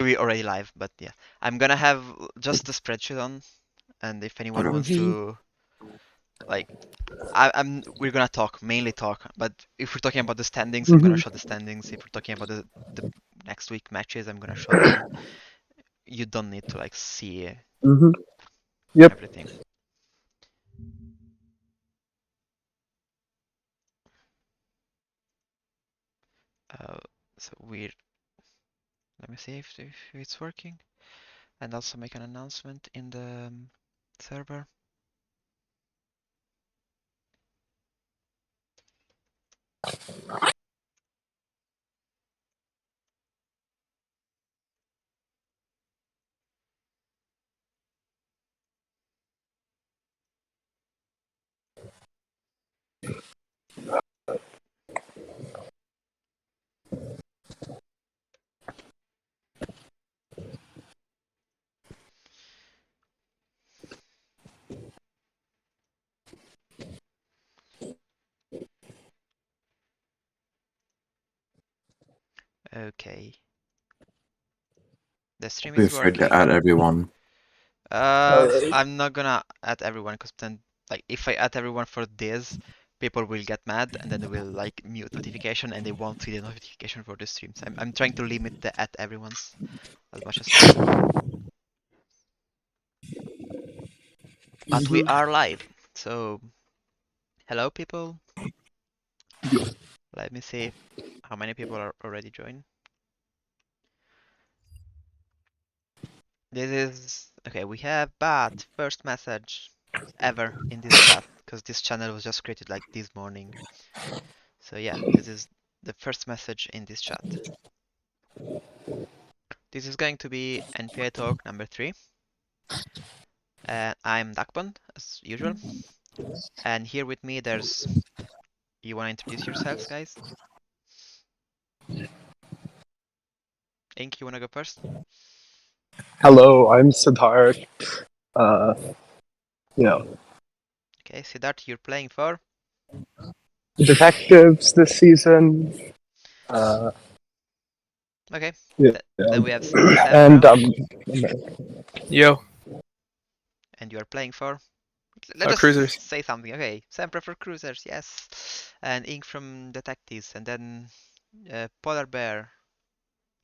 We already live, but yeah, I'm gonna have just the spreadsheet on, and if anyone wants to, like, we're gonna talk, mainly talk. But if we're talking about the standings, I'm gonna show the standings. If we're talking about the next week matches, I'm gonna show them. You don't need to like see Yep. everything. So weird. Let me see if it's working, and also make an announcement in the server. Okay. The stream Be is afraid to working. add everyone. I'm not gonna add everyone because then, like, if I add everyone for this, people will get mad and then they will like mute notification and they won't see the notification for the streams. I'm trying to limit the add everyone's as much as possible. But we are live, so hello people. Let me see how many people are already joined. This is okay. We have but first message ever in this chat because this channel was just created like this morning. So yeah, this is the first message in this chat. This is going to be NPA Talk number 3. I'm Dakpon, as usual. And here with me there's... You wanna introduce yourselves, guys? Ink, you wanna go first? Hello, I'm Siddharth. Uh, you know, Okay, Siddharth, you're playing for? detectives this season. Okay, Yeah, then we have and Sempra, Yo, and you are playing for? Let us Cruisers. say something. Okay, Sempra for Cruisers, yes. And Ink from Detectives, and then PqlarBear.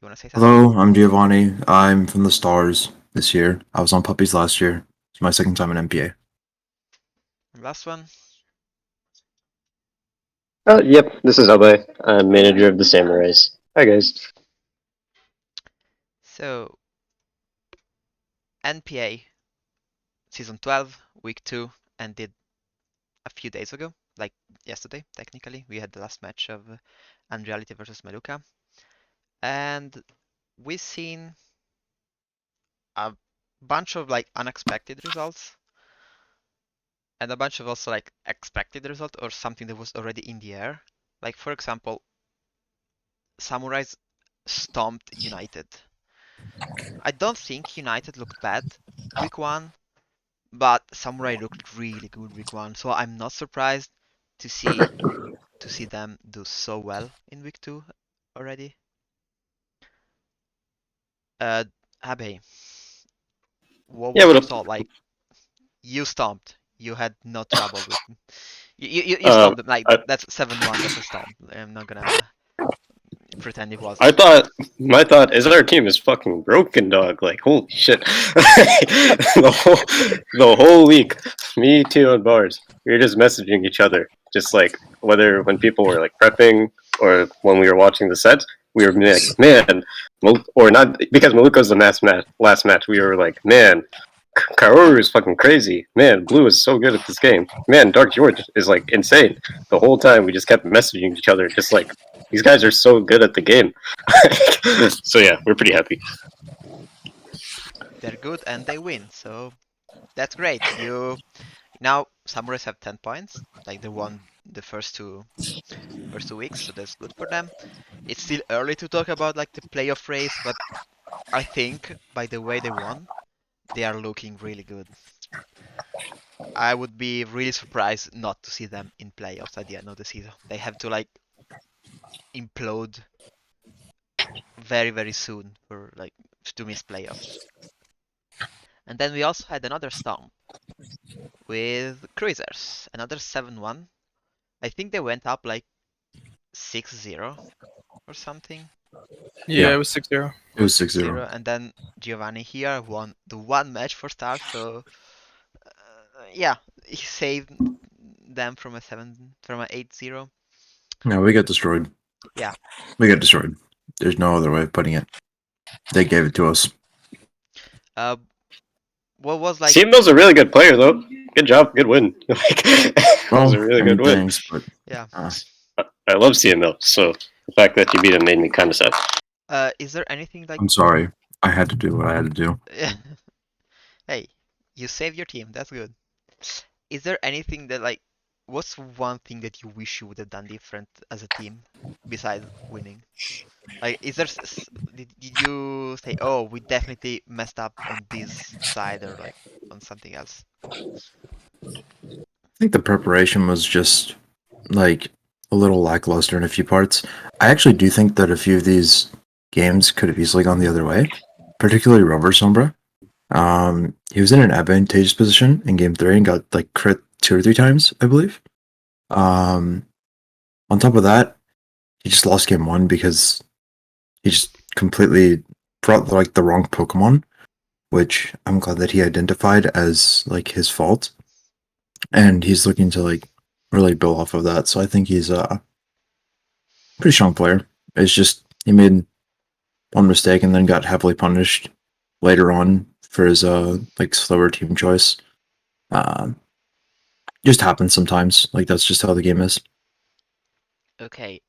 You wanna say something? Hello, I'm Giovanni. I'm from the Stars this year. I was on Puppies last year. It's my second time in NPA. And last one. Yep, this is Abhay. I'm manager of the Samurais. Hi, guys. So, NPA Season 12, Week 2, ended a few days ago, like yesterday, technically. We had the last match of Unreality versus Meluka. And we've seen a bunch of like unexpected results and a bunch of also like expected results or something that was already in the air. Like for example, Samurais stomped United. I don't think United looked bad week 1, but Samurai looked really good week 1, so I'm not surprised to see them do so well in week 2 already. Abe, what Yeah, was what your up? thought? Like, you stomped. You had no trouble with. You Uh, stomped them. Like, I, that's 7-1. That's a stomp. I'm not gonna pretend it I wasn't. thought, my thought is our team is fucking broken, dog. Like, holy shit. the whole week, me, too, and Bars, we were just messaging each other. Just like, whether when people were like prepping or when we were watching the sets, we were like, man, or not, because Maluka's the last match, we were like, man, Kaoru is fucking crazy. Man, Blue is so good at this game. Man, Dark George is like insane. The whole time we just kept messaging each other, just like these guys are so good at the game. So yeah, we're pretty happy. They're good and they win, so that's great. You now Samurais have 10 points. Like they won the first two weeks, so that's good for them. It's still early to talk about like the playoff race, but I think by the way they won, they are looking really good. I would be really surprised not to see them in playoffs at the end of the season. They have to like implode very very soon for like to miss playoffs. And then we also had another stomp with Cruisers, another 7-1. I think they went up like 6-0 or something. Yeah, Yeah. it was 6-0. It was 6-0. And then Giovanni here won the one match for stars, so yeah, he saved them from a 8-0. No, we got destroyed. Yeah. We got destroyed. There's no other way of putting it. They gave it to us. What was like? CML's a really good player, though. Good job, good win. Like, that was a really good win. Thanks, but Yeah. I love CML, so the fact that you beat him made me kind of sad. Is there anything like? I'm sorry. I had to do what I had to do. Hey, you saved your team. That's good. Is there anything that like? What's one thing that you wish you would have done different as a team besides winning? Like, is there? Did you say, oh, we definitely messed up on this side or like on something else? I think the preparation was just like a little lackluster in a few parts. I actually do think that a few of these games could have easily gone the other way, particularly Rover Sombra. He was in an advantageous position in game 3 and got like crit 2 or 3 times, I believe. On top of that, he just lost game 1 because he just completely brought like the wrong Pokemon, which I'm glad that he identified as like his fault. And he's looking to like really build off of that. So I think he's a pretty strong player. It's just he made one mistake and then got heavily punished later on for his like slower team choice. Just happens sometimes. Like that's just how the game is. Okay,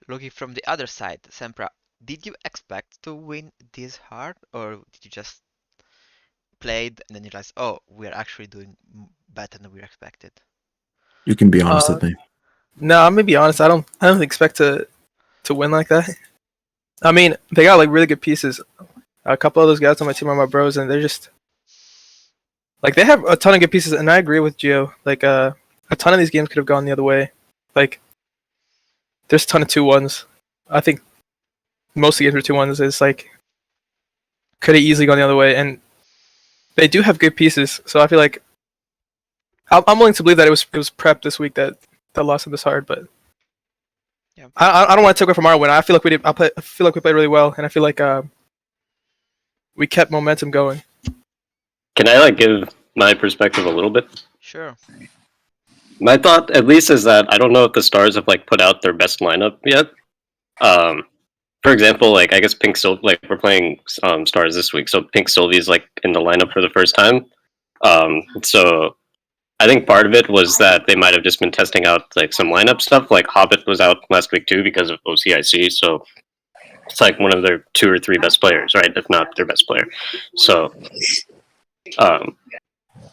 looking from the other side, Sempra, did you expect to win this hard, or did you just played and then you realized, oh, we're actually doing better than we expected? You can be honest with me. No, I'm gonna be honest. I don't expect to win like that. I mean, they got like really good pieces. A couple of those guys on my team are my bros, and they're just like they have a ton of good pieces. And I agree with Gio. Like a ton of these games could have gone the other way. Like there's a ton of 2-1s. I think most of the games are 2-1s. Is like could have easily gone the other way, and they do have good pieces. So I feel like I'm willing to believe that it was prep this week that lost them this hard, but yeah. I don't want to take away from our win. I feel like we did. I feel like we played really well, and I feel like we kept momentum going. Can I like give my perspective a little bit? Sure. My thought, at least, is that I don't know if the Stars have like put out their best lineup yet. For example, like I guess Pink Sylvie, like we're playing Stars this week, so Pink Sylvie's like in the lineup for the first time. So I think part of it was that they might have just been testing out like some lineup stuff. Like Hobbit was out last week too because of OCIC, so it's like one of their 2 or 3 best players, right? If not their best player. So,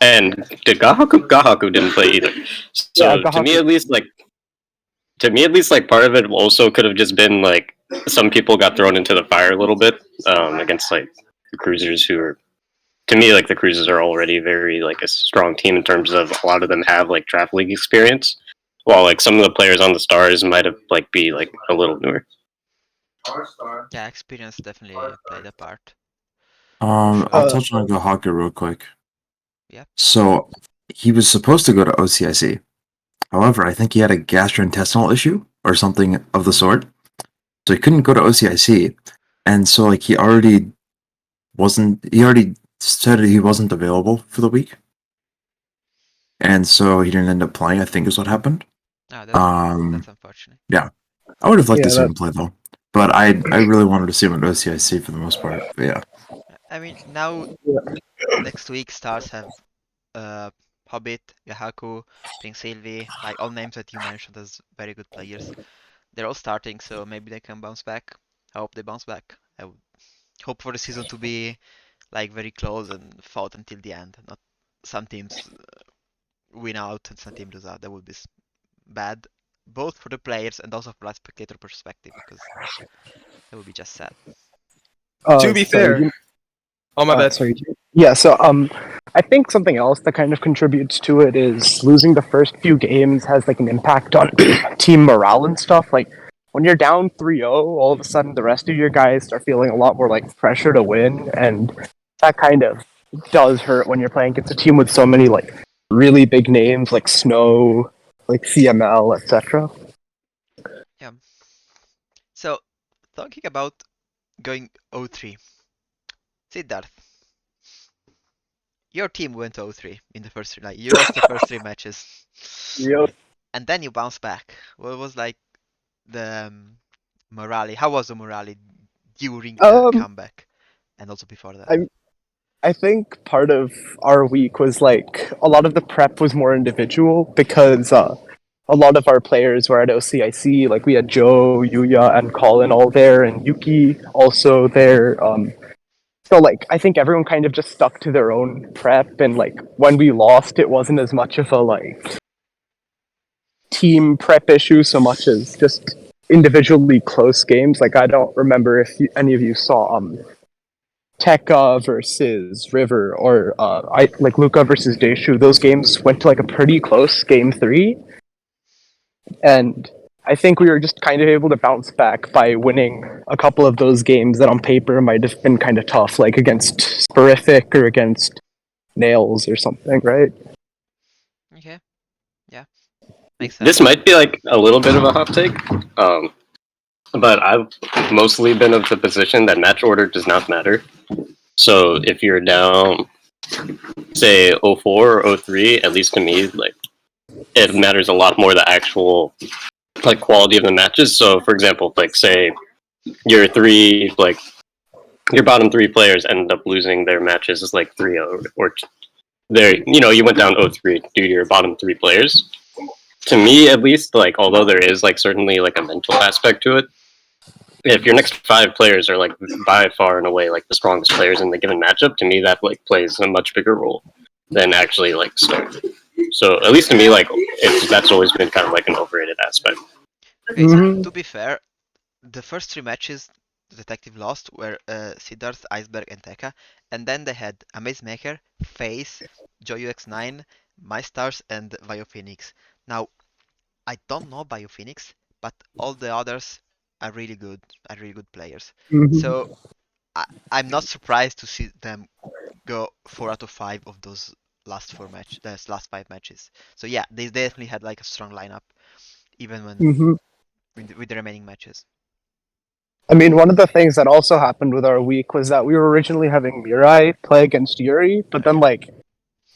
and did Gahaku? Gahaku didn't play either. So Yeah, to me at least, like part of it also could have just been like some people got thrown into the fire a little bit against like the Cruisers, who are, to me, like the Cruisers are already very like a strong team in terms of a lot of them have like draft league experience, while like some of the players on the Stars might have like be like a little newer. Yeah, experience definitely played a part. I'll touch on Gahaku real quick. Yeah. So he was supposed to go to OCIC. However, I think he had a gastrointestinal issue or something of the sort. So he couldn't go to OCIC. And so like he already said he wasn't available for the week. And so he didn't end up playing, I think is what happened. Oh, that's unfortunate. Yeah. I would have liked to see Yeah, him play though. But I really wanted to see him at OCIC for the most part. But yeah. I mean, now next week Stars have Hobbit, Gahaku, Pink Sylvie, like all names that you mentioned as very good players. They're all starting, so maybe they can bounce back. I hope they bounce back. I would hope for the season to be like very close and fought until the end. Not some teams win out and some teams lose out. That would be bad, both for the players and also from a spectator perspective, because that would be just sad. To be fair, oh my bad. Sorry. Yeah, so I think something else that kind of contributes to it is losing the first few games has like an impact on team morale and stuff. Like when you're down 3-0, all of a sudden the rest of your guys start feeling a lot more like pressure to win, and that kind of does hurt when you're playing against a team with so many like really big names like Snow, like CML, etc. Yeah. So, talking about going 0-3, Siddharth, your team went 0-3 in the first three. Like you lost the first three matches, Yep. and then you bounced back. What was like the morale? How was the morale during the Um, comeback, and also before that? I I think part of our week was like a lot of the prep was more individual because a lot of our players were at OCIC. Like we had Joe, Yuya, and Colin all there, and Yuki also there. So like I think everyone kind of just stuck to their own prep, and like when we lost, it wasn't as much of a like team prep issue so much as just individually close games. Like I don't remember if any of you saw Tekka versus River or I like Luca versus Deishu. Those games went to like a pretty close game three, and I think we were just kind of able to bounce back by winning a couple of those games that on paper might have been kind of tough, like against Sporific or against Nails or something, right? Okay, yeah, makes sense. This might be like a little bit of a hot take, but I've mostly been of the position that match order does not matter. So if you're down, say 04 or 03, at least to me, like it matters a lot more the actual like quality of the matches. So for example, like say your three like your bottom three players end up losing their matches is like 3-0 or there you went down 0-3 due to your bottom three players. To me at least, like although there is like certainly like a mental aspect to it, if your next five players are like by far and away like the strongest players in the given matchup, to me that like plays a much bigger role than actually like start. So at least to me, like that's always been kind of like an overrated aspect. Okay, so Mm-hmm. to be fair, the first three matches the Detective lost were Siddharth, Iceberg, and Tekka, and then they had Amazemaker, Face, JoyUX9, MyStars, and BioPhoenix. Now, I don't know BioPhoenix, but all the others are really good players. Mm-hmm. So I'm not surprised to see them go 4 out of 5 of those those last 5 matches. So yeah, they definitely had like a strong lineup, even when Mm-hmm. with the remaining matches. I mean, one of the things that also happened with our week was that we were originally having Mirai play against Yuri, but then like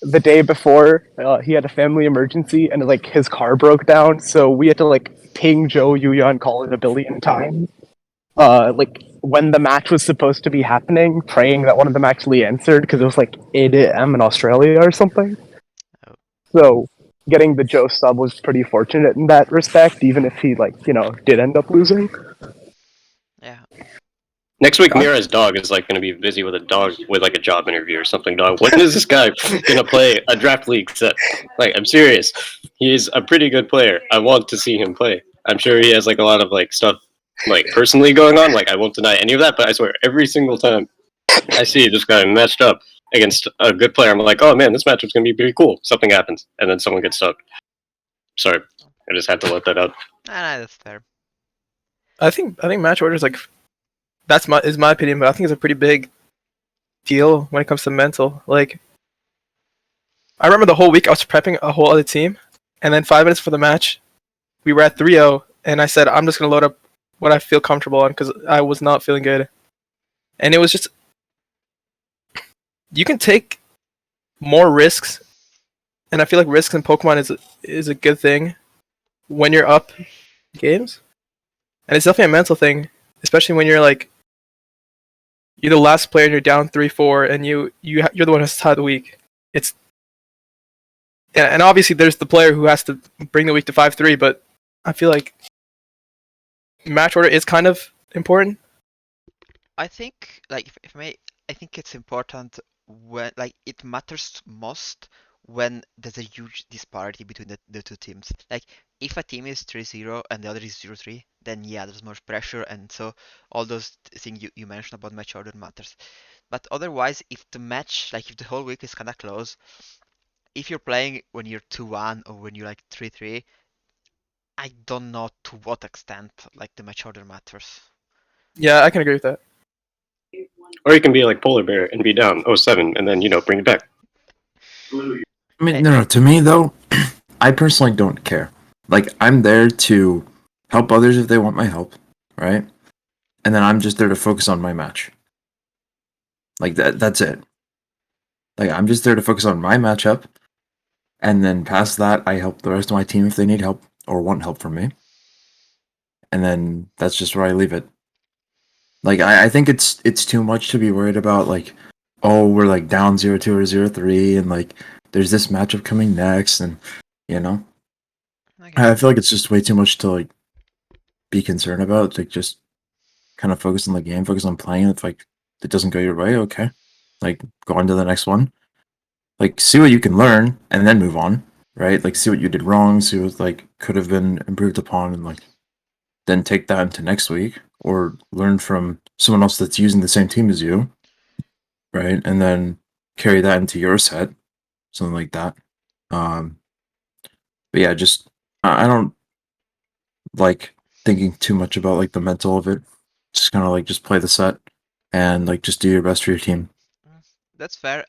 the day before, he had a family emergency and like his car broke down, so we had to like ping Joe, Yuya, and call it a billion times. Like when the match was supposed to be happening, praying that one of them actually answered because it was like 8 a.m. in Australia or something. Oh. So getting the Joe sub was pretty fortunate in that respect, even if he like did end up losing. Yeah. Next week, Mira's dog is like going to be busy with a dog with like a job interview or something. Dog, when is this guy going to play a draft league set? Like, I'm serious. He's a pretty good player. I want to see him play. I'm sure he has like a lot of like stuff like personally going on. Like, I won't deny any of that, but I swear every single time I see this guy matched up against a good player, I'm like, oh man, this matchup's going to be pretty cool. Something happens, and then someone gets stuck. Sorry, I just had to let that out. Nah, that's fair. I think match order is like is my opinion, but I think it's a pretty big deal when it comes to mental. Like I remember the whole week I was prepping a whole other team, and then 5 minutes for the match, we were at 3-0, and I said I'm just gonna load up what I feel comfortable on because I was not feeling good, and it was just you can take more risks, and I feel like risks in Pokemon is a good thing when you're up games, and it's definitely a mental thing, especially when you're like you're the last player and you're down 3-4, and you're the one who's tied the week. It's and obviously there's the player who has to bring the week to 5-3, but I feel like match order is kind of important. I think, like, if I may, I think it's important when, like, it matters most when there's a huge disparity between the two teams. Like, if a team is 3-0 and the other is 0-3, then yeah, there's more pressure, and so all those things you mentioned about match order matters. But otherwise, if the match, like, if the whole week is kind of close, if you're playing when you're 2-1 or when you're like 3-3, I don't know to what extent like the match order matters. Yeah, I can agree with that. Or you can be like PolarBear and be down 0-7 and then bring it back. I mean, no. To me though, I personally don't care. Like, I'm there to help others if they want my help, right? And then I'm just there to focus on my match. Like that's it. Like, I'm just there to focus on my matchup, and then past that, I help the rest of my team if they need help or want help from me. And then that's just where I leave it. Like, I think it's too much to be worried about. Like, oh, we're like down 0-2 or 0-3, and like there's this matchup coming next, and you know, Okay. I feel like it's just way too much to like be concerned about. Like, just kind of focus on the game, focus on playing. If like it doesn't go your way, okay, like go on to the next one. Like, see what you can learn, and then move on. Right? Like, see what you did wrong, see what like could have been improved upon, and like then take that into next week, or learn from someone else that's using the same team as you, right? And then carry that into your set, something like that. But yeah, just I don't like thinking too much about like the mental of it. Just kind of like just play the set and like just do your best for your team. That's fair.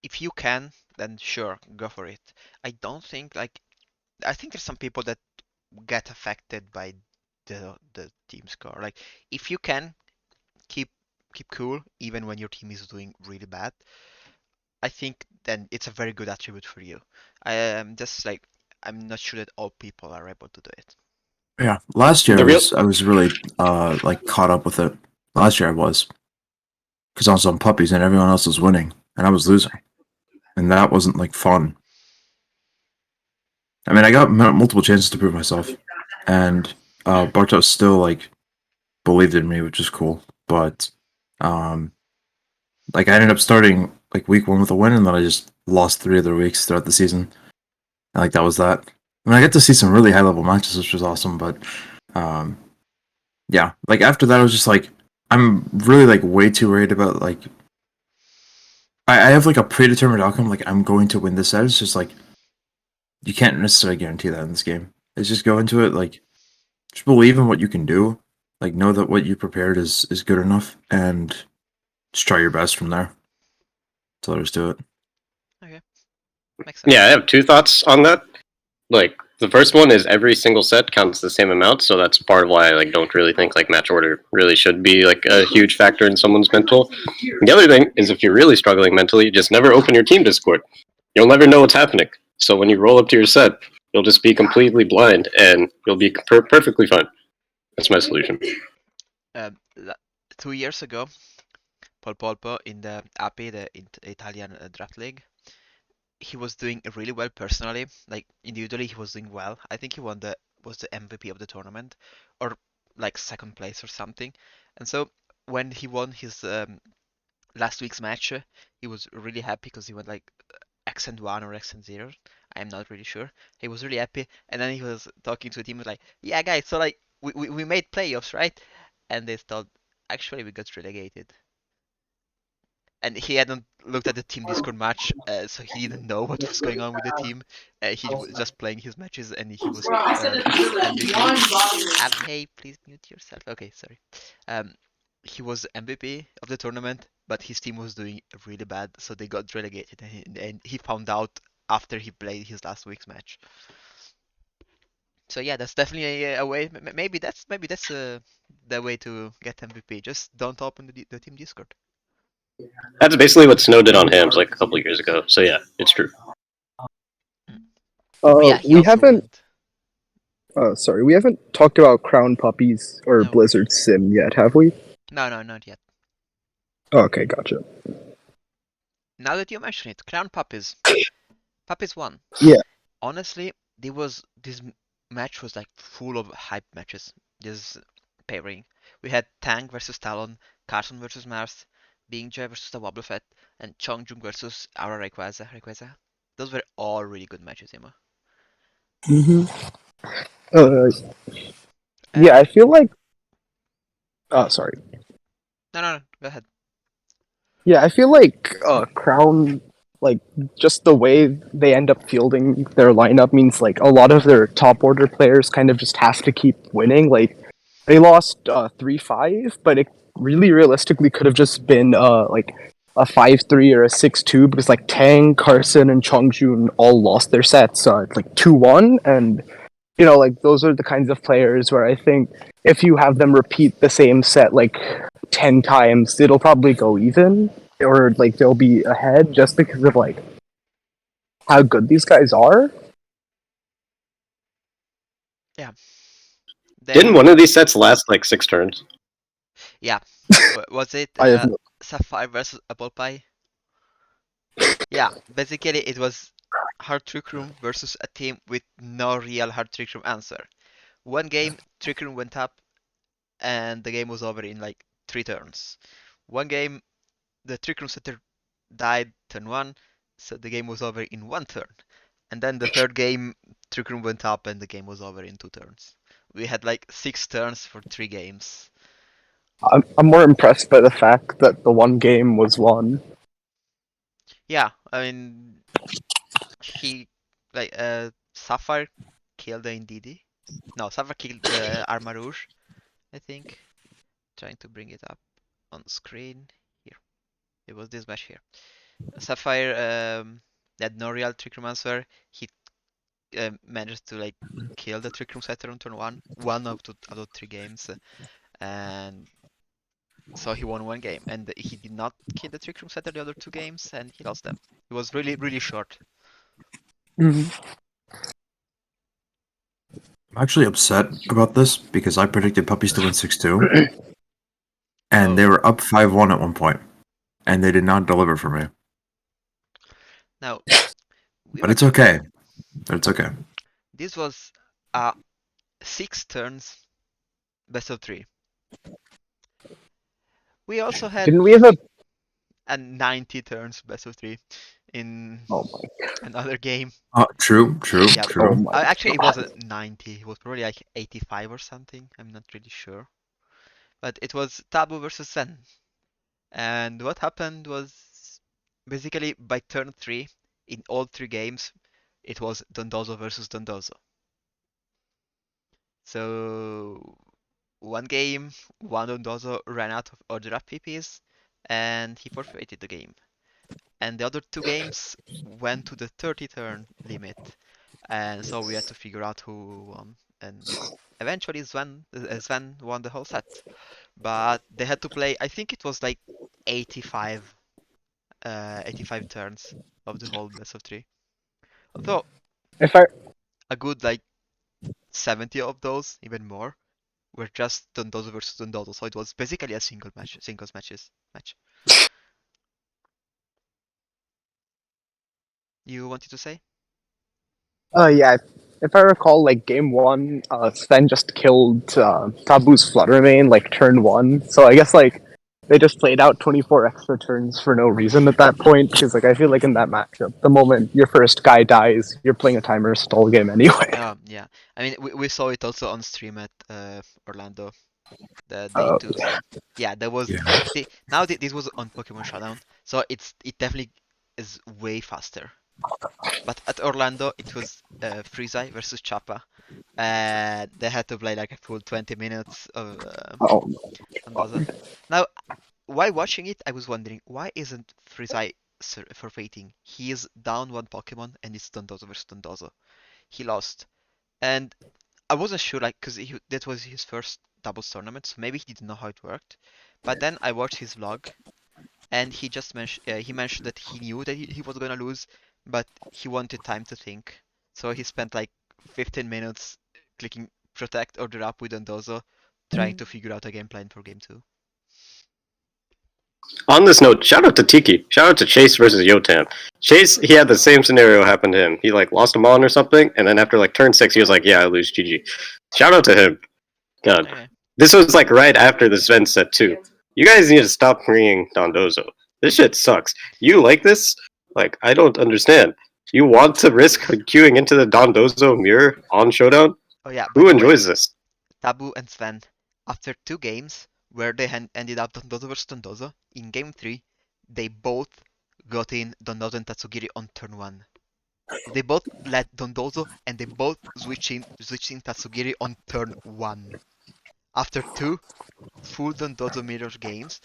If you can, then sure, go for it. I don't think like I think there's some people that get affected by the team score. Like if you can keep cool even when your team is doing really bad, I think then it's a very good attribute for you. I am just like I'm not sure that all people are able to do it. Yeah, last year The real I was really like caught up with it. Last year I was because I was on puppies and everyone else was winning and I was losing, and that wasn't like fun. I mean, I got multiple chances to prove myself, and Bartos still like believed in me, which is cool. But um, like I ended up starting like week 1 with a win, and then I just lost 3 other weeks throughout the season. And, like that was that. I mean, I got to see some really high level matches, which was awesome. But um, yeah, like after that, I was just like, I'm really like way too worried about like I have like a predetermined outcome. Like I'm going to win this set. It's just like you can't necessarily guarantee that in this game. It's just go into it like just believe in what you can do. Like know that what you prepared is good enough, and just try your best from there. That's all there is to it. Okay, makes sense. Yeah, I have two thoughts on that. Like the first one is every single set counts the same amount, so that's part of why I like don't really think like match order really should be like a huge factor in someone's mental. The other thing is if you're really struggling mentally, just never open your team Discord. You'll never know what's happening. So when you roll up to your set, you'll just be completely blind and you'll be perfectly fine. That's my solution. Um, 2 years ago, Paul Polpo in the API, the Italian draft league, he was doing really well personally. Like individually, he was doing well. I think he was the MVP of the tournament, or like second place or something. And so when he won his last week's match, he was really happy because he went like X1 or X0. I'm not really sure. He was really happy, and then he was talking to the team like, "Yeah, guys, so like we made playoffs, right?" And they thought, "Actually, we got relegated." And he hadn't looked at the team Discord match, so he didn't know what was going on with the team. He was just playing his matches, and he was MVP. Hey, please mute yourself. Okay, sorry. Um, he was MVP of the tournament, but his team was doing really bad, so they got relegated, and he found out after he played his last week's match. So yeah, that's definitely a way. Maybe that's the way to get MVP. Just don't open the team Discord. That's basically what Snow did on Hams like a couple years ago. So yeah, it's true. But yeah, he We also haven't. went. Sorry, we haven't talked about Crown Puppies or No, Blizzard Sim yet, have we? no, not yet. Okay, gotcha. Now that you mention it, Crown Puppies. Puppies won. Yeah. Honestly, this match was like full of hype matches. This pairing. We had Tang versus Talon, Carson versus Mars, Bing Joy versus the Wobbuffet, and Chongjung versus Aura Rayquaza. Those were all really good matches, Emma. Mm-hmm. Uh, yeah, And I feel like. Oh, sorry. no, go ahead. Yeah, I feel like Crown like just the way they end up fielding their lineup means like a lot of their top order players kind of just have to keep winning. Like they lost 3-5, but it really realistically could have just been like a 5-3 or a 6-2 because like Tang, Carson, and Chongjun all lost their sets like 2-1, and you know, like those are the kinds of players where I think if you have them repeat the same set like 10 times, it'll probably go even, or like they'll be ahead just because of like how good these guys are. Yeah. Didn't one of these sets last like 6 turns? Yeah. Was it I have no- Sapphire versus Apple Pie? Yeah, basically it was Hard Trick Room versus a team with no real Hard Trick Room answer. One game, Trick Room went up, and the game was over in like 3 turns. One game, the Trick Room setter died turn 1, so the game was over in 1 turn. And then the third game, Trick Room went up, and the game was over in 2 turns. We had like 6 turns for 3 games. I'm more impressed by the fact that the one game was won. Yeah, I mean, he like Sapphire killed the Indeedee. No, Sapphire killed the Arma Rouge, I think. Trying to bring it up on screen. Here. It was this match here. Sapphire had no real Trick Room answer. He managed to like kill the Trick Room setter on turn 1, out of 3 games, and so he won 1 game. And he did not kill the Trick Room setter the other 2 games, and he lost them. It was really short. Mhm. I'm actually upset about this because I predicted Puppies to win 6-2, and they Oh. were up 5-1 at one point, and they did not deliver for me. Now, But it's okay. It's okay. This was 6 turns, best of 3. We also had Didn't we have a 90 turns, best of 3 in Oh my! another game. True. Yeah, Oh my! actually, it wasn't 90. It was probably like 85 or something. I'm not really sure. But it was Tabu versus Sen. And what happened was basically by turn 3, in all 3 games, it was Dondozo versus Dondozo. So one game, one Dondozo ran out of order up PPs, and he forfeited the game. And the other 2 games went to the 30 turn limit, and so we had to figure out who won. And eventually Sven won the whole set, but they had to play. I think it was like 85, 85 turns of the whole best of 3. Although If I a good like 70 of those, even more, were just Dondozo versus Dondozo, so it was basically a singles match. You wanted to say? yeah, if I recall, like game one, Sven just killed Tabu's Fluttermane like turn one. So I guess like they just played out 24 extra turns for no reason at that point. Because like I feel like in that matchup, the moment your first guy dies, you're playing a timer stall game anyway. Yeah. I mean, we saw it also on stream at Orlando, the day 2. So yeah, there was. Yeah. Now this was on Pokemon Showdown, so it definitely is way faster. But at Orlando, it was Freezai versus Chappa, and they had to play like a full 20 minutes of Oh, Dondozo. Now, while watching it, I was wondering why isn't Freezai forfeiting? He is down 1 Pokemon, and it's Dondozo versus Dondozo. He lost, and I wasn't sure, like, because that was his first doubles tournament, so maybe he didn't know how it worked. But then I watched his vlog, and he mentioned that he knew that he was gonna lose, but he wanted time to think. So he spent like 15 minutes clicking protect order up with Dondozo, trying to figure out a game plan for game 2. On this note, shout out to Tiki. Shout out to Chase versus Yotam. Chase, he had the same scenario happen to him. He like lost a mon or something, and then after like turn 6, he was like, "Yeah, I lose, GG." Shout out to him. God, Okay. this was like right after the Sven set too. You guys need to stop bringing Dondozo. This shit sucks. You like this? Like, I don't understand. You want to risk queuing into the Dondozo mirror on Showdown? Oh yeah, by Who the way, enjoys this? Tabu and Sven, after 2 games where they ended up Dondozo versus Dondozo, in game 3, they both got in Dondozo and Tatsugiri on turn 1. They both led Dondozo and they both switched in Tatsugiri on turn 1. After 2 full Dondozo mirror games,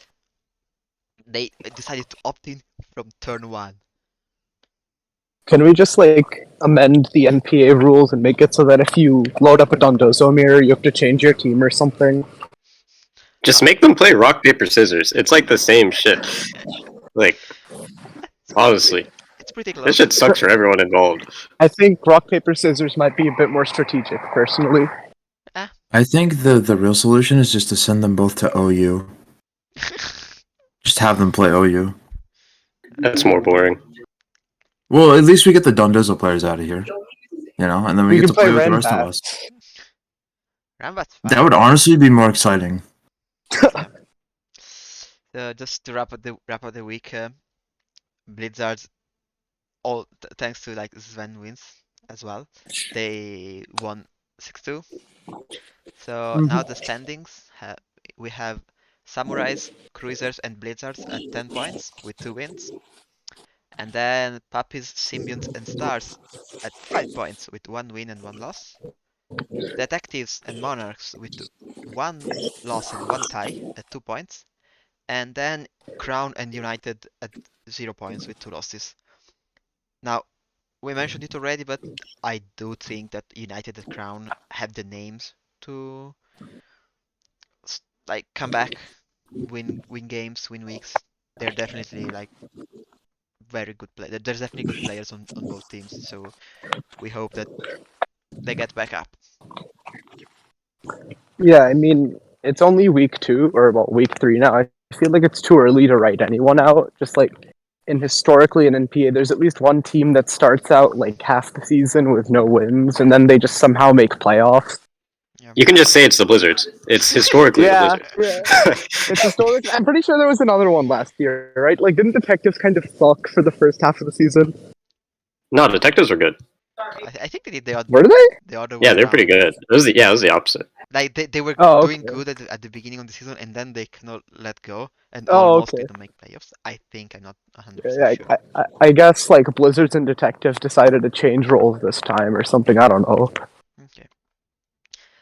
they decided to opt in from turn 1. Can we just like amend the NPA rules and make it so that if you load up a Dondozo mirror, you have to change your team or something? Just make them play rock paper scissors. It's like the same shit. Like honestly, It's pretty this close. shit sucks for everyone involved. I think rock paper scissors might be a bit more strategic, personally. I think the real solution is just to send them both to OU. Just have them play OU. That's more boring. Well, at least we get the Dondozo players out of here. You know, and then we We get can to play play with the rest of us. Ranbats. Rambat's That fine. would honestly be more exciting. Just to wrap up the week, Blizzards, thanks to like Sven wins as well. They won 6-2. So now the standings we have Samurais, Cruisers, and Blizzards at 10 points with 2 wins, and then Puppies, Symbionts, and Stars at 5 points with 1 win and 1 loss. Detectives and Monarchs with 1 loss and 1 tie at 2 points, and then Crown and United at 0 points with 2 losses. Now, we mentioned it already, but I do think that United and Crown have the names to like come back, win games, win weeks. They're definitely like very good players. There's definitely good players on both teams, so we hope that they get back up. Yeah, I mean, it's only week 2, or well, week 3 now. I feel like it's too early to write anyone out. Just like historically in NPA, there's at least one team that starts out like half the season with no wins, and then they just somehow make playoffs. Yeah. You can just say it's the Blizzards. It's historically the Yeah, Blizzards. it's historic. I'm pretty sure there was another one last year, right? Like, didn't Detectives kind of suck for the first half of the season? No, detectives are good. I think they did Were they? the other way Yeah, they're pretty around. good. It was the opposite. Like they were Oh, doing okay. good at the beginning of the season, and then they cannot let go and Oh, almost okay. didn't make playoffs. I think I'm not 100% Yeah, sure. I guess like Blizzards and Detectives decided to change roles this time or something. I don't know. Okay.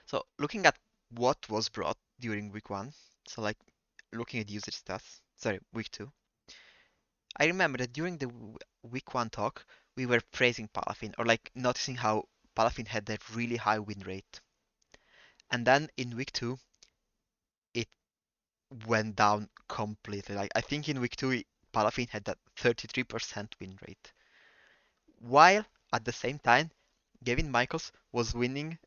So looking at what was brought during week 1, so like looking at usage stats, sorry, week 2. I remember that during the week 1 talk, we were praising Palafin, or like noticing how Palafin had that really high win rate. And then in week 2, it went down completely. Like I think in week 2, Palafin had that 33% win rate. While at the same time, Gavin Michaels was winning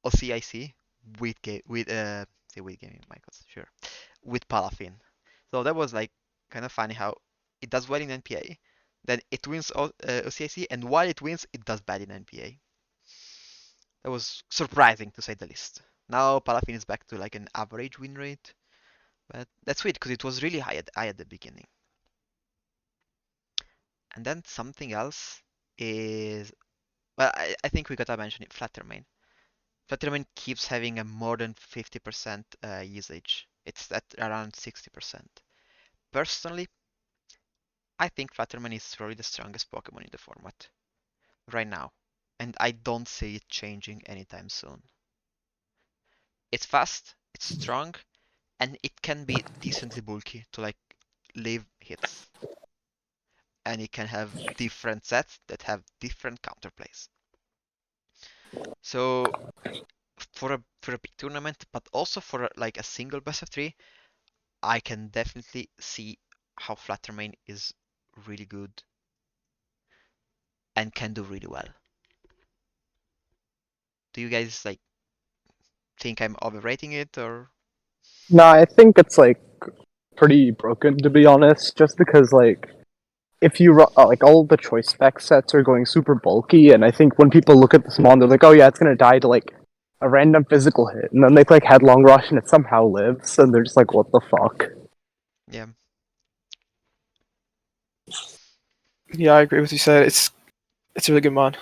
OCIC with Gavin Michaels, sure, with Palafin. So that was like kind of funny how it does well in NPA, then it wins OCIC, and while it wins, it does bad in NPA. That was surprising to say the least. Now Palafin is back to like an average win rate, but that's weird because it was really high at the beginning. And then something else is, well, I think we gotta mention it, Fluttermane. Fluttermane keeps having a more than 50% usage. It's at around 60%. Personally, I think Fluttermane is probably the strongest Pokemon in the format right now, and I don't see it changing anytime soon. It's fast, it's strong, and it can be decently bulky to like leave hits. And it can have different sets that have different counterplays. So for a big tournament, but also for like a single best of 3, I can definitely see how Fluttermane is really good and can do really well. Do you guys like think I'm overrating it, or? No, I think it's like pretty broken to be honest. Just because like if you like all the choice spec sets are going super bulky, and I think when people look at the Mon, they're like, oh yeah, it's gonna die to like a random physical hit, and then they play like Headlong Rush and it somehow lives, and they're just like, what the fuck? Yeah. Yeah, I agree with you said. It's a really good mod.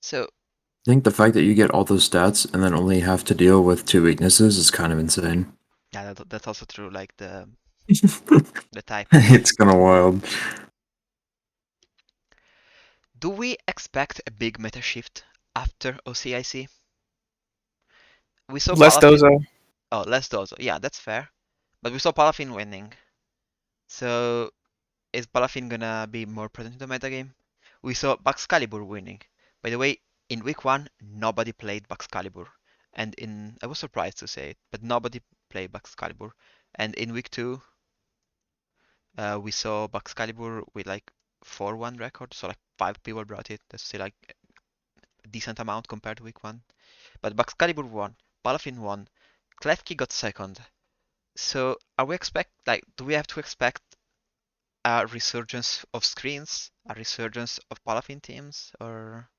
So I think the fact that you get all those stats and then only have to deal with 2 weaknesses is kind of insane. yeah, that's also true. Like the the type. It's kind of wild. Do we expect a big meta shift after OCIC? We saw Less Palafin. Dozo. Oh, less Dozo. Yeah, that's fair. But we saw Palafin winning. So is Palafin gonna be more present in the metagame? We saw Baxcalibur winning. By the way, in week 1, nobody played Baxcalibur. And I was surprised to say it, but nobody played Baxcalibur. And in week 2, we saw Baxcalibur with like 4-1 record, so like 5 people brought it. That's still like a decent amount compared to week 1. But Baxcalibur won, Palafin won, Klefki got second. So are we do we have to expect a resurgence of screens, a resurgence of Palafin teams, or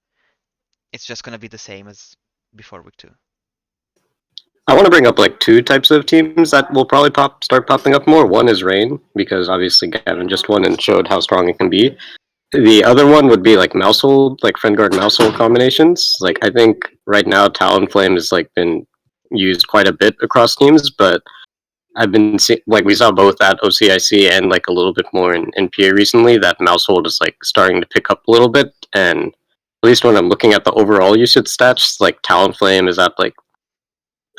it's just gonna be the same as before week 2? I want to bring up like two types of teams that will probably start popping up more. One is Rain, because obviously Gavin just won and showed how strong it can be. The other one would be like Mousehold, like Friendguard Mousehold combinations. Like I think right now Talonflame has like been used quite a bit across teams, but I've been like we saw both at OCIC and like a little bit more in NPA recently that Mousehold is like starting to pick up a little bit, and at least when I'm looking at the overall usage stats, like Talonflame is at like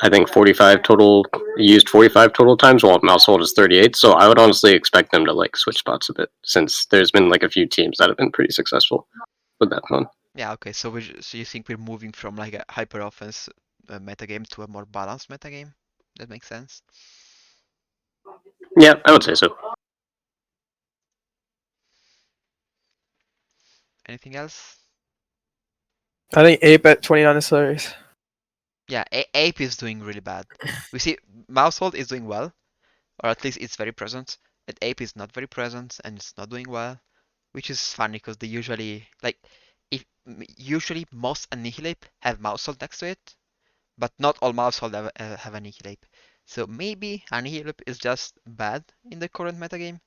I think 45 total used 45 total times, while Mousehold is 38. So I would honestly expect them to like switch spots a bit, since there's been like a few teams that have been pretty successful with that one. Yeah, okay. So you think we're moving from like a hyper offense metagame to a more balanced metagame? That makes sense. Yeah, I would say so. Anything else? I think Ape at 29 is hilarious. Yeah, Ape is doing really bad. We see Mousehold is doing well, or at least it's very present. And Ape is not very present and it's not doing well, which is funny because they usually usually most Annihilate have Mousehold next to it, but not all Mousehold have Annihilate. So maybe Annihilate is just bad in the current metagame,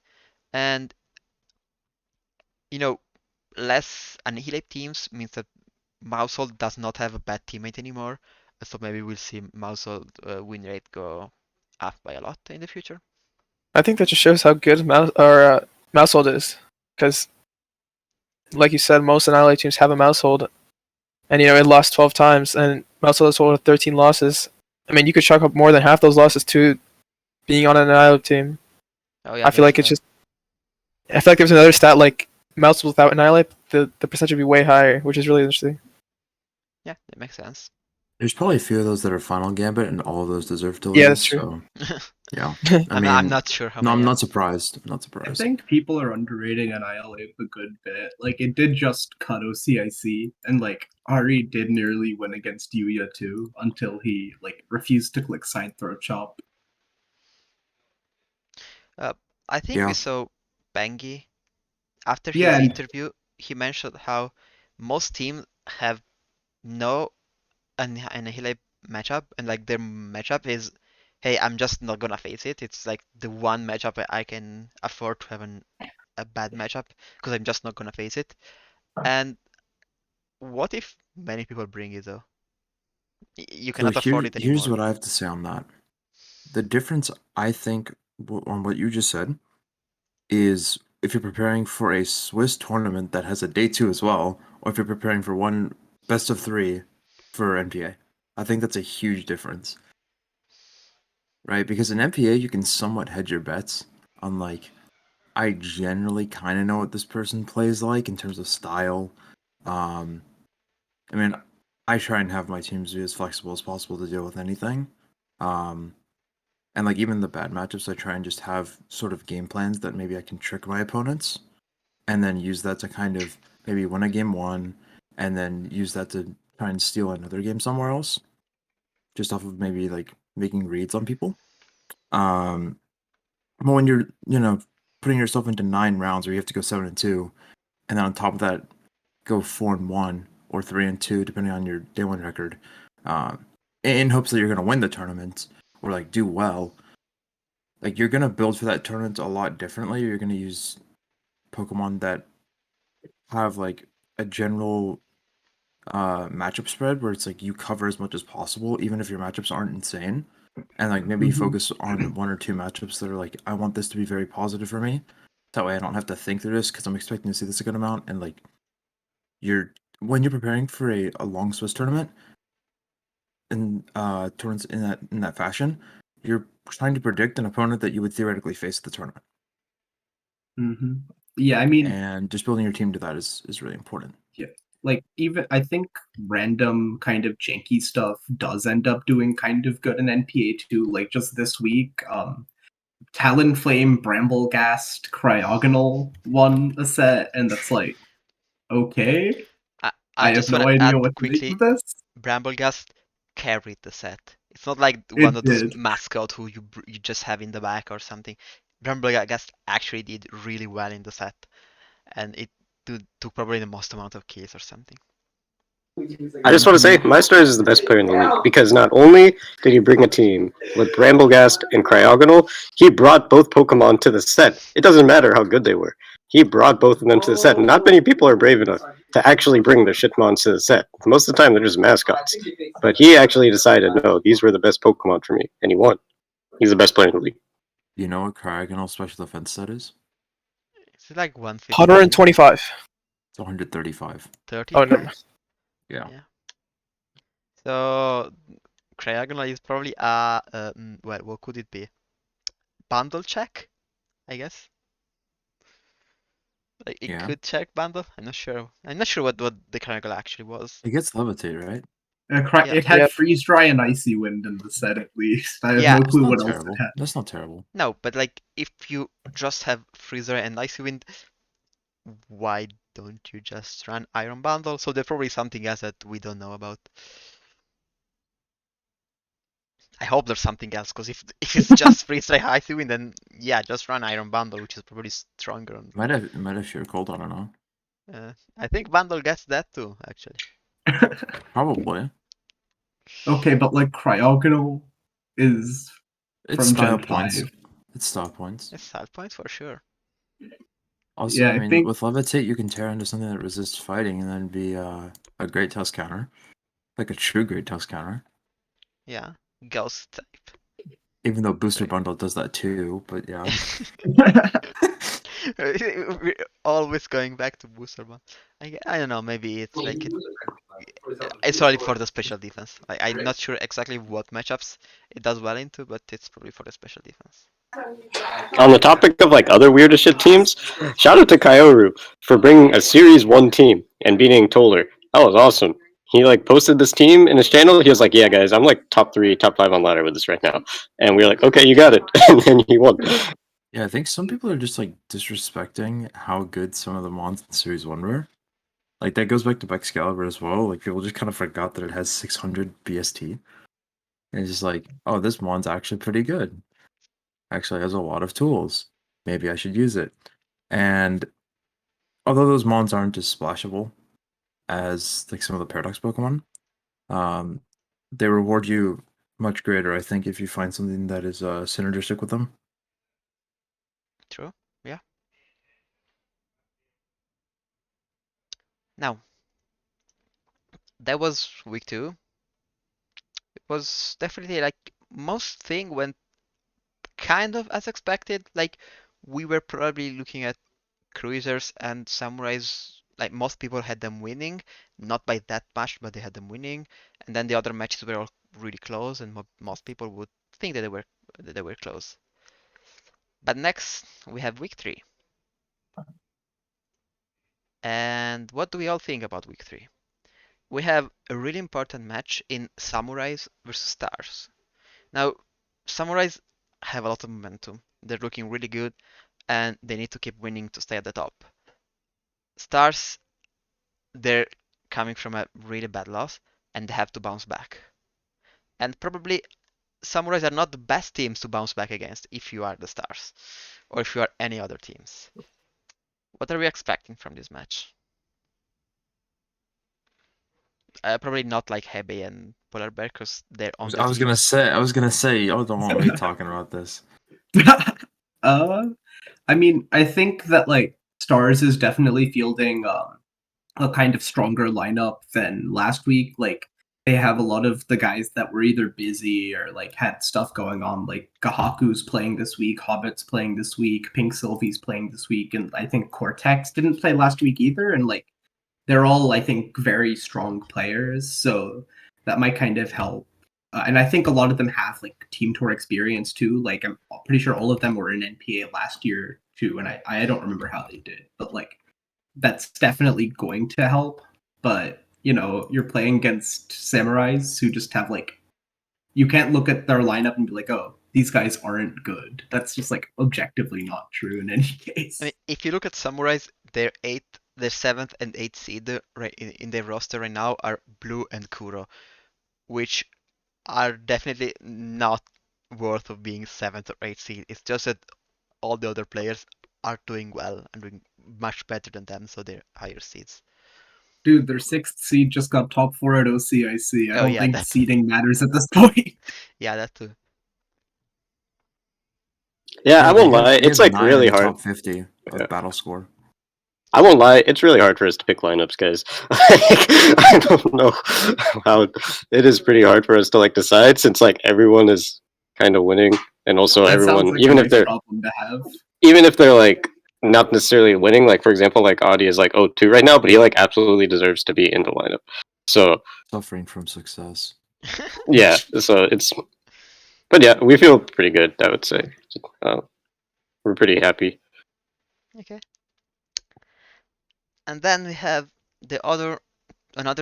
and you know less Annihilate teams means that Mousehold does not have a bad teammate anymore. So maybe we'll see Mousehold win rate go up by a lot in the future. I think that just shows how good Mousehold is, because like you said, most Annihilate teams have a Mousehold, and it lost 12 times, and Mousehold has total 13 losses. I mean, you could chalk up more than half those losses to being on an Annihilate team. Oh yeah, I feel that's like it's just. I feel like there's another stat like Mousehold without Annihilate, the percentage would be way higher, which is really interesting. yeah, that makes sense. There's probably a few of those that are Final Gambit, and all of those deserve to lose. Yeah, that's true. So yeah, I'm not sure how no, many. I'm not surprised. I'm not I surprised. think people are underrating Annihilate a good bit. Like, it did just cut OCIC, and like Ari did nearly win against Yuya too, until he like refused to click side throat chop. I think we Yeah, saw Bengi after his Yeah, and interview. He mentioned how most teams have no Annihilate matchup, and like their matchup is, hey, I'm just not gonna face it. It's like the one matchup I can afford to have a bad matchup because I'm just not gonna face it. And what if many people bring it though? You so cannot afford it here's anymore. what I have to say on that. The difference, I think, on what you just said is if you're preparing for a Swiss tournament that has a day 2 as well, or if you're preparing for one best of 3 for NPA. I think that's a huge difference, right? Because in NPA, you can somewhat hedge your bets on like, I generally kind of know what this person plays like in terms of style. Um, I mean, I try and have my teams be as flexible as possible to deal with anything. Um, and like even the bad matchups, I try and just have sort of game plans that maybe I can trick my opponents, and then use that to kind of maybe win a game 1, and then use that to try and steal another game somewhere else, just off of maybe like making reads on people. But when you're putting yourself into 9 rounds where you have to go 7-2, and then on top of that go 4-1 or 3-2 depending on your day 1 record, in hopes that you're gonna win the tournament or like do well. Like you're gonna build for that tournament a lot differently. You're gonna use Pokemon that have like a general matchup spread where it's like you cover as much as possible, even if your matchups aren't insane. and like maybe Mhm. focus on one or two matchups that are like, I want this to be very positive for me. That way I don't have to think through this because I'm expecting to see this a good amount. And like when you're preparing for a long Swiss tournament and tournaments in that fashion, you're trying to predict an opponent that you would theoretically face at the tournament. Mhm. Yeah, I mean, And just building your team to that is really important. like even I think random kind of janky stuff does end up doing kind of good in NPA too. Like just this week, Talonflame Bramblegast Cryogonal won a set, and that's like, okay, I, I I have just want no to idea add what to make quickly, of this. Bramblegast carried the set. It's not like one It of those did. mascot who you just have in the back or something. Bramblegast actually did really well in the set, and it took probably the most amount of kills or something. I just want to say, Maestro is the best player in the league because not only did he bring a team with Bramblegast and Cryogonal, he brought both Pokemon to the set. It doesn't matter how good they were. He brought both of them to the set. Not many people are brave enough to actually bring their shitmons to the set. Most of the time, they're just mascots. But he actually decided, no, these were the best Pokemon for me, and he won. He's the best player in the league. You know what Cryogonal special defense set is? Is it like 150? 125. It's 135. 30? Oh, never mind. Yeah. Yeah. So Cryogonal is probably well, what could it be? Bundle check, I guess. Like it Yeah. could check bundle. I'm not sure. I'm not sure what the Cryogonal actually was. It gets levitate, right? Yeah. It had Yep. Freeze Dry and Icy Wind in the set at least. I have Yeah. no That's clue not what else terrible. it had. That's not terrible. No, but like if you just have Freezer and Icy Wind, why don't you just run Iron Bundle? So there's probably something else that we don't know about. I hope there's something else, because if it's just Freezer Icy Wind, then yeah, just run Iron Bundle, which is probably stronger. Might have sheer cold, I don't know. I think Bundle gets that too, actually. Probably. Okay, but like Cryogonal is It's from style Gen points. 5. It's style points. It's side points for sure. Also, Yeah, I I mean, think with levitate, you can tear into something that resists fighting and then be a great tusk counter, like a true great tusk counter. Yeah, Ghost type. Even though booster Right. bundle does that too, but yeah. We're always going back to booster one. I don't know, maybe it's like it's only for the special defense. I'm not sure exactly what matchups it does well into, but it's probably for the special defense. On the topic of like other weird as shit teams, shout out to Kyoru for bringing a Series 1 team and beating Toller. That was awesome. He like posted this team in his channel. He was like, "Yeah, guys, I'm like top 3, top 5 on ladder with this right now." And we were like, "Okay, you got it." And then he won. Yeah, I think some people are just like disrespecting how good some of the mons in Series 1 were. Like that goes back to Excalibur as well. Like people just kind of forgot that it has 600 BST. And it's just like, oh, this mon's actually pretty good. Actually has a lot of tools. Maybe I should use it. And although those mons aren't as splashable as like some of the Paradox Pokemon, they reward you much greater, I think, if you find something that is synergistic with them. True. Yeah. Now, that was week 2. It was definitely like most thing went kind of as expected. Like we were probably looking at cruisers and samurais. Like most people had them winning, not by that much, but they had them winning. And then the other matches were all really close, and most people would think that they were close. But next we have week 3. And what do we all think about week 3? We have a really important match in Samurais versus Stars. Now, Samurais have a lot of momentum. They're looking really good, and they need to keep winning to stay at the top. Stars, they're coming from a really bad loss, and they have to bounce back. And probably Samurais are not the best teams to bounce back against if you are the Stars, or if you are any other teams. What are we expecting from this match? Probably not like Hebe and PqlarBear, because they're on their I was gonna say, y'all don't want me talking about this. I mean, I think that like Stars is definitely fielding a kind of stronger lineup than last week. Like they have a lot of the guys that were either busy or like had stuff going on. Like Gahaku's playing this week, Hobbit's playing this week, Pink Sylvie's playing this week, and I think Cortex didn't play last week either. And like they're all, I think, very strong players, so that might kind of help. And I think a lot of them have like team tour experience too. Like I'm pretty sure all of them were in NPA last year too, and I don't remember how they did, but like that's definitely going to help. But you know, you're playing against samurais who just have like, you can't look at their lineup and be like, oh, these guys aren't good. That's just like objectively not true in any case. I mean, if you look at Samurais, their seventh and eighth seed right in their roster right now are Blue and Kuro, which are definitely not worth of being seventh or eighth seed. It's just that all the other players are doing well and doing much better than them, so they're higher seeds. Dude, their sixth seed just got top 4 at OCIC. I Oh, don't yeah, think that- seeding matters at this point. Yeah, that too. Yeah, I they won't have- lie. they It's have like 9 really in the hard. top 50 of Yeah. battle score. I won't lie. It's really hard for us to pick lineups, guys. I don't know how. It is pretty hard for us to like decide since like everyone is kind of winning, and also That everyone, sounds like even a if nice they're problem to have. even if they're like not necessarily winning. Like for example, like Audi is like 0-2 right now, but he like absolutely deserves to be in the lineup. So Suffering from success. yeah, so it's. But yeah, we feel pretty good. I would say we're pretty happy. Okay. And then we have another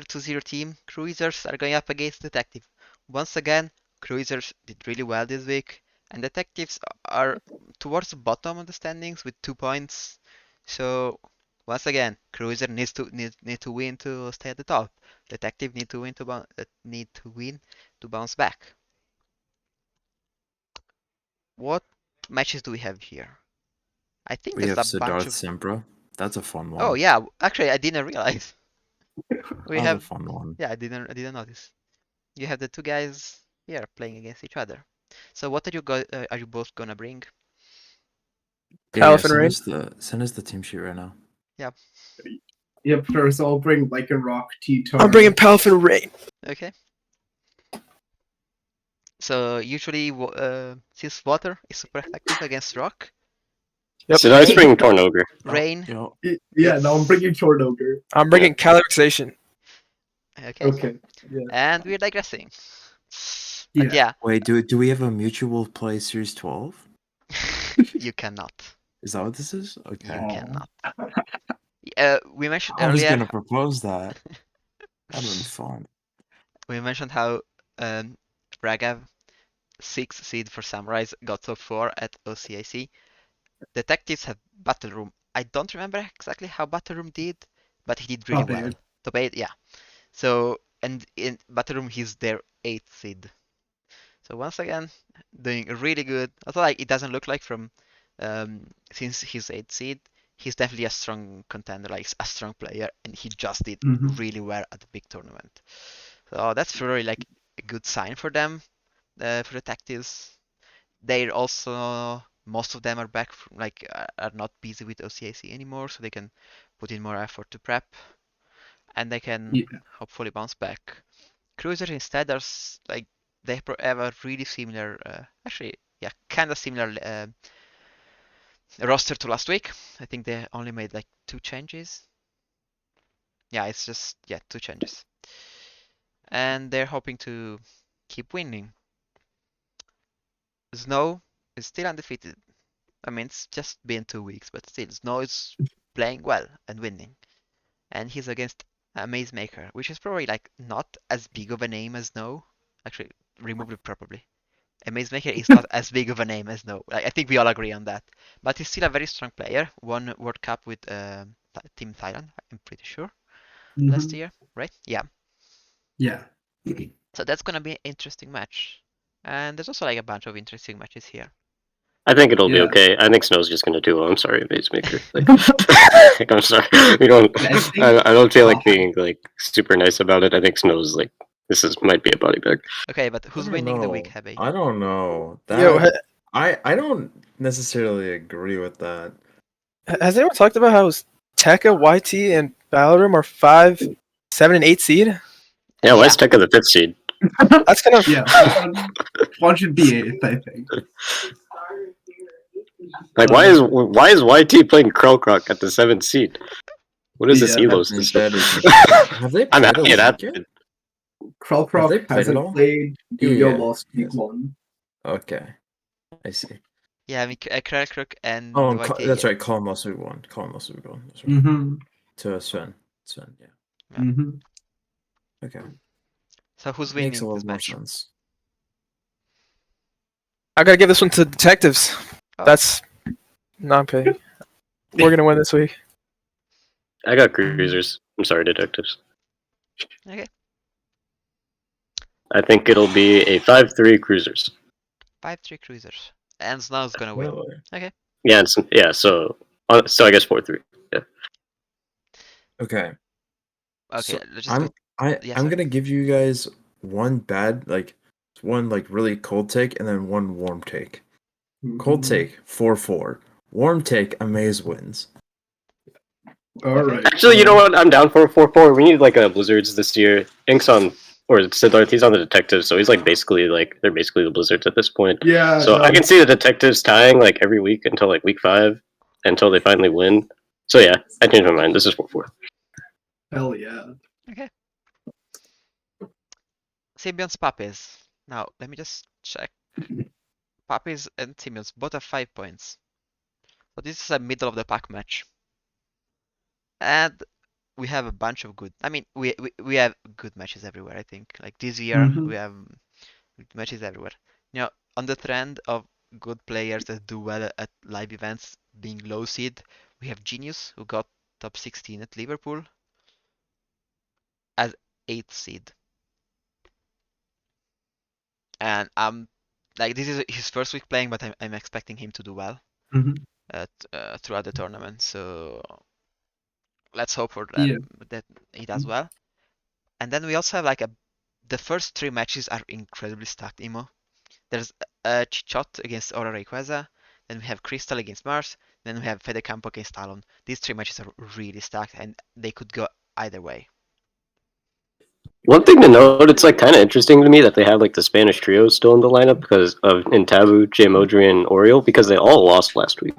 2-0 team. Cruisers are going up against Detective. Once again, Cruisers did really well this week, and Detectives are towards the bottom of the standings with 2 points. So once again, Cruiser need to win to stay at the top. Detective need to win to bounce back. What matches do we have here? I think We there's have a bunch Siddharth of. Sempra. That's a fun one. Oh yeah, actually I didn't realize. We That's a have. fun one. Yeah, I didn't notice. You have the two guys here playing against each other. So what are you both gonna bring? Yeah, Palaf and Rain. send us the team sheet right now. Yep, sure. So I'll bring Lycanroc, T-Tar. I'm bringing Palaf and Rain. Okay. So usually, since water is super effective against rock, Yep. So I bring Torn Ogre. rain. Yo, Yeah, no, I'm bringing Tornogre. I'm bringing Calyxation. Okay. Okay. Yeah. And we're digressing. But yeah, wait, do we have a mutual play Series 12? you cannot. Is that what this is? Okay. You Oh. cannot. We mentioned I was earlier. gonna propose that. That'd been fun. We mentioned how Ragav, 6th seed for Samurais, got top 4 at OCIC. Detectives have Battle Room. I don't remember exactly how Battle Room did, but he did really Top well. eight. Top 8, yeah. So, and in Battle Room, he's their 8th seed. So once again, doing really good. Although like it doesn't look like from since he's 8th seed, he's definitely a strong contender, like a strong player, and he just did Mhm. really well at the big tournament. So that's really like a good sign for them, for Detectives. They're also, most of them are back from, like are not busy with OCAC anymore, so they can put in more effort to prep, and they can Yeah. hopefully bounce back. Cruisers instead are like they have a really similar, actually, yeah, kind of similar roster to last week. I think they only made like 2 changes. Yeah, it's just 2 changes, and they're hoping to keep winning. Snow is still undefeated. I mean, it's just been 2 weeks, but still, Snow is playing well and winning. And he's against a Maze Maker, which is probably like not as big of a name as Snow. Actually, remove it probably. A Maze Maker is not as big of a name as Snow. I think we all agree on that. But he's still a very strong player. Won World Cup with Team Thailand, I'm pretty sure, last Mhm. year, right? Yeah. Yeah. So that's gonna be an interesting match. And there's also like a bunch of interesting matches here. I think it'll be Yeah. okay. I think Snow's just gonna do well. I'm sorry, Mazemaker. Like, I'm sorry. We don't. I think- I don't feel like being like super nice about it. I think Snow's like might be a body bag. Okay, but who's winning the week, Hebe? I don't know. Yo, I don't necessarily agree with that. has anyone talked about how Tekka, YT, and Ballroom are 5, 7, and 8 seed? Yeah, why is Tekka the 5th seed? That's kind of Yeah, one should be 8th, I think. Like, why is YT playing Krellcroc at the 7th seed? What is this Yeah, Elo And system? that is interesting. Have they I'm played a happy it week happened. yet? Krellcroc Have they played at all? hasn't played. Yuya Yeah, lost week yes. 1. Okay, I see. Yeah, I mean, Krellcrook and Oh, YT. that's Yeah. right. Colin must have won. Colin must have won. That's right. Mm-hmm. To Sven. Sven, yeah. Mm-hmm. Okay. So who's Makes a winning little this more match? sense. I gotta give this one to detectives. Oh. That's not paying. We're gonna win this week. I got cruisers. I'm sorry, detectives. Okay. I think it'll be a 5-3 cruisers. 5-3 cruisers. And Snow's gonna win. Well, Yeah, so I guess 4-3. okay. Okay, So let's just go. Yeah, I'm sorry. gonna give you guys one bad, one really cold take, and then one warm take. Cold take 4-4. Warm take, Amaze wins. Alright. Actually, you know what? I'm down for a 4-4. We need like a Blizzards this year. Ink's on, or Siddharth, he's on the detectives, so he's like basically they're basically the Blizzards at this point. Yeah. So I can see the detectives tying like every week until like week 5, until they finally win. So yeah, I changed my mind. This is 4-4. Hell yeah. Okay. Symbionts Puppies. Now, let me just check. Puppies and Symbionts both have 5 points. So this is a middle of the pack match. And we have a bunch of good. I mean, we have good matches everywhere, I think. Like this year, Mhm. we have good matches everywhere. You know, on the trend of good players that do well at live events being low seed, we have Genius, who got top 16 at Liverpool as 8th seed. And like this is his first week playing, but I'm expecting him to do well Mhm. throughout the tournament. So let's hope for Yeah. that he does well. And then we also have the first 3 matches are incredibly stacked, Imo. There's Chichot against Aura Rayquaza, then we have Crystal against Mars, then we have Fedecampo against Talon. These 3 matches are really stacked and they could go either way. One thing to note, it's like kind of interesting to me that they have like the Spanish trio still in the lineup because of Intabu, J-Modri, and Oriole, because they all lost last week.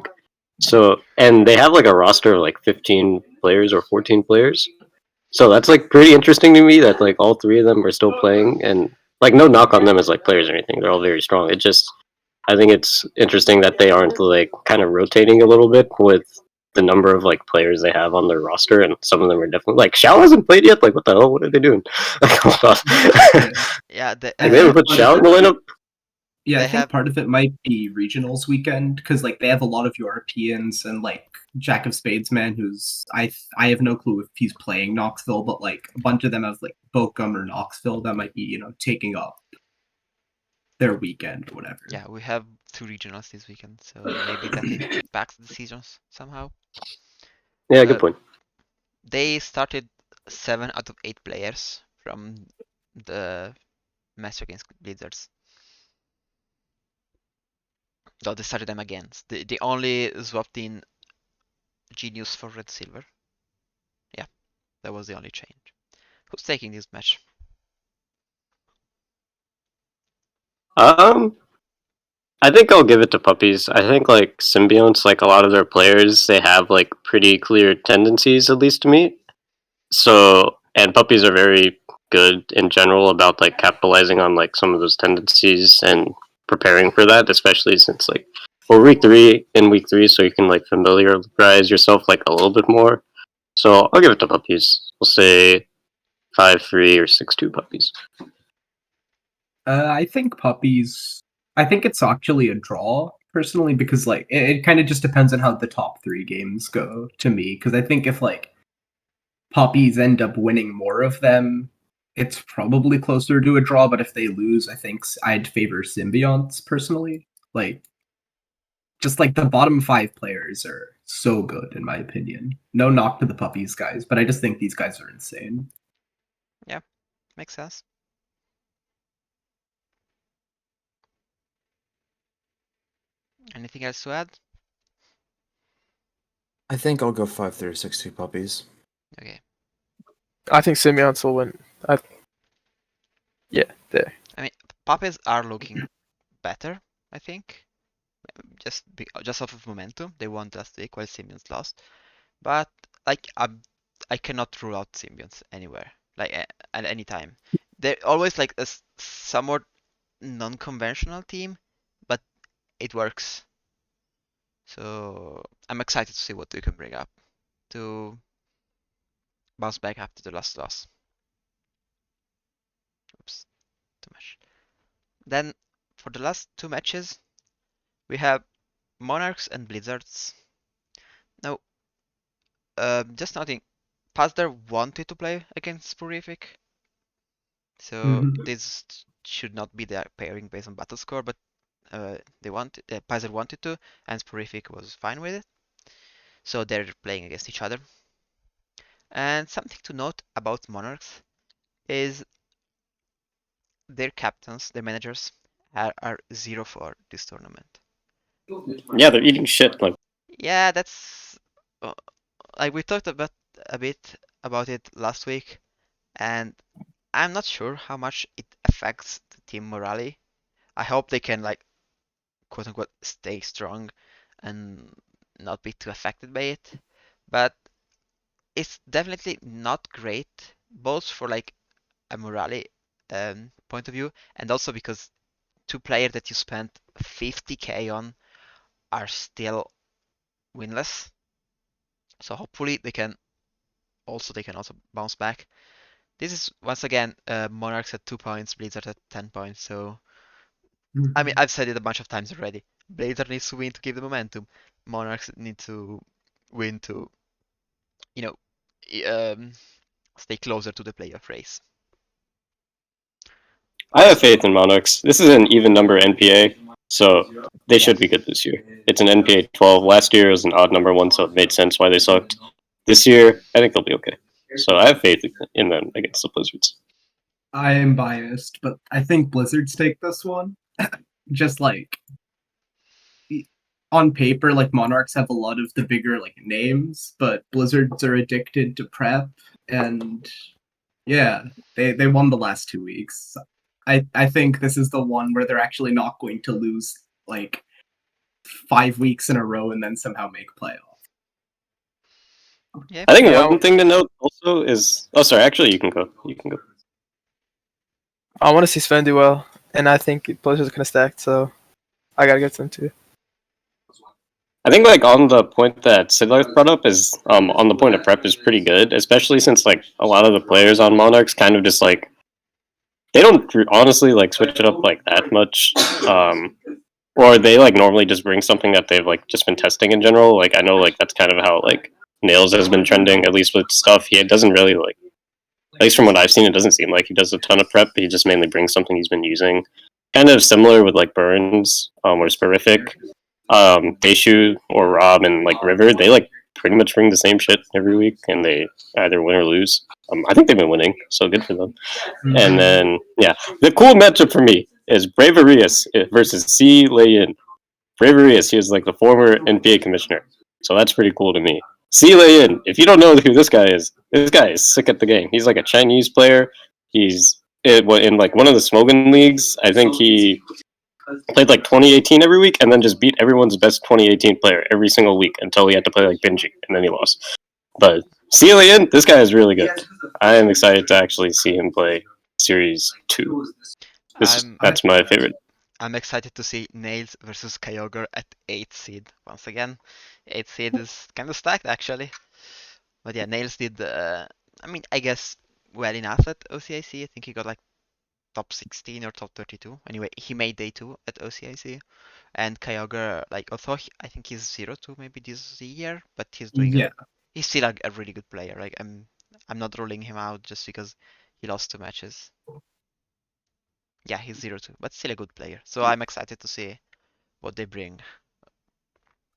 So, and they have like a roster of like 15 players or 14 players. So that's like pretty interesting to me that like all 3 of them are still playing, and like no knock on them as like players or anything. They're all very strong. It just, I think it's interesting that they aren't like kind of rotating a little bit with the number of like players they have on their roster, and some of them are definitely like Shao hasn't played yet. Like what the hell? What are they doing? Like hold on. Yeah, Like, they haven't put Shao in the lineup. Yeah, They I think have- part of it might be regionals weekend because like they have a lot of Europeans and like Jack of Spades man who's I have no clue if he's playing Knoxville, but like a bunch of them have like Bochum or Knoxville that might be taking up their weekend or whatever. Yeah, we have 2 regionals this weekend, so maybe that impacts the decisions somehow. Yeah, good point. They started 7 out of 8 players from the match against Blizzards. So they started them again. They only swapped in Genius for Red Silver. Yeah, that was the only change. Who's taking this match? I think I'll give it to Puppies. I think like Symbionts, like a lot of their players, they have like pretty clear tendencies, at least to me. So, and Puppies are very good in general about like capitalizing on like some of those tendencies and preparing for that, especially since like we're week 3, so you can like familiarize yourself like a little bit more. So I'll give it to Puppies. We'll say 5-3 or 6-2 Puppies. I think Puppies. I think it's actually a draw personally because like it kind of just depends on how the top 3 games go to me because I think if like Puppies end up winning more of them, it's probably closer to a draw. But if they lose, I think I'd favor Symbionts personally. Like, just like the bottom 5 players are so good in my opinion. No knock to the Puppies guys, but I just think these guys are insane. Yeah, makes sense. Anything else to add? I think I'll go 5-3, 6-2 Puppies. Okay. I think Symbionts will win. Yeah, there. I mean, puppies are looking better, I think. Just off of momentum, they won last week while Symbionts lost. But like I cannot rule out Symbionts anywhere, like at any time. They're always like a somewhat non-conventional team, but it works. So I'm excited to see what they can bring up to bounce back after the last loss. Oops, too much. Then for the last two matches, we have Monarchs and Blizzards. Now, just noting, Pazder wanted to play against Sporific, so this should not be their pairing based on battle score, but Pazder wanted to, and Sporific was fine with it. So they're playing against each other. And something to note about Monarchs is their captains, their managers, are 0 for this tournament. Yeah, they're eating shit. Like, Yeah, that's like we talked about a bit about it last week, and I'm not sure how much it affects the team morale. I hope they can like quote unquote stay strong and not be too affected by it. But it's definitely not great, both for like a morale point of view, and also because two players that you spent 50k on are still winless. So hopefully they can also bounce back. This is once again Monarchs at 2 points, Blizzard at 10 points. So I mean I've said it a bunch of times already. Blizzard needs to win to keep the momentum. Monarchs need to win to you know um, stay closer to the playoff race. I have faith in Monarchs. This is an even number NPA, so they should be good this year. It's an NPA 12. Last year it was an odd number one, so it made sense why they sucked. This year, I think they'll be okay. So I have faith in them against the Blizzards. I am biased, but I think Blizzards take this one. Just like on paper, like Monarchs have a lot of the bigger like names, but Blizzards are addicted to prep, and yeah, they won the last 2 weeks. I think this is the one where they're actually not going to lose like 5 weeks in a row and then somehow make playoff. Yeah, I think one thing to note also is. Oh, sorry. Actually, you can go. You can go. I want to see Sven do well, and I think Blizzard's kind of stacked, so I gotta get them too. I think like on the point that Sidlarth brought up is on the point of prep is pretty good, especially since like a lot of the players on Monarchs kind of just like they don't honestly like switch it up like that much, or they like normally just bring something that they've like just been testing in general. Like I know like that's kind of how like Nails has been trending, at least with stuff he doesn't really like. At least from what I've seen, it doesn't seem like he does a ton of prep. He just mainly brings something he's been using. Kind of similar with like Burns or Sporific. Deishu or Rob and like River, they like pretty much bring the same shit every week, and they either win or lose. I think they've been winning, so good for them. And then yeah, the cool matchup for me is Bravarius versus C. Layin. Bravarius, he is like the former NPA commissioner, so that's pretty cool to me. C. Layin, if you don't know who this guy is sick at the game. He's like a Chinese player. He's in like one of the Smogan leagues. I think he played like 2018 every week and then just beat everyone's best 2018 player every single week until he had to play like Benji and then he lost. But Celian, this guy is really good. I am excited to actually see him play Series 2. That's my favorite. I'm excited to see Nails versus Kyogre at 8th seed once again. 8th seed is kind of stacked actually. But yeah, Nails did, I mean, I guess well enough at OCIC. I think he got like top 16 or top 32. Anyway, he made day 2 at OCIC. And Kyogre, like, although I think he's 0-2 maybe this year, but he's doing he's still a really good player. Like, I'm not ruling him out just because he lost 2 matches. Yeah, he's 0-2, but still a good player. So I'm excited to see what they bring.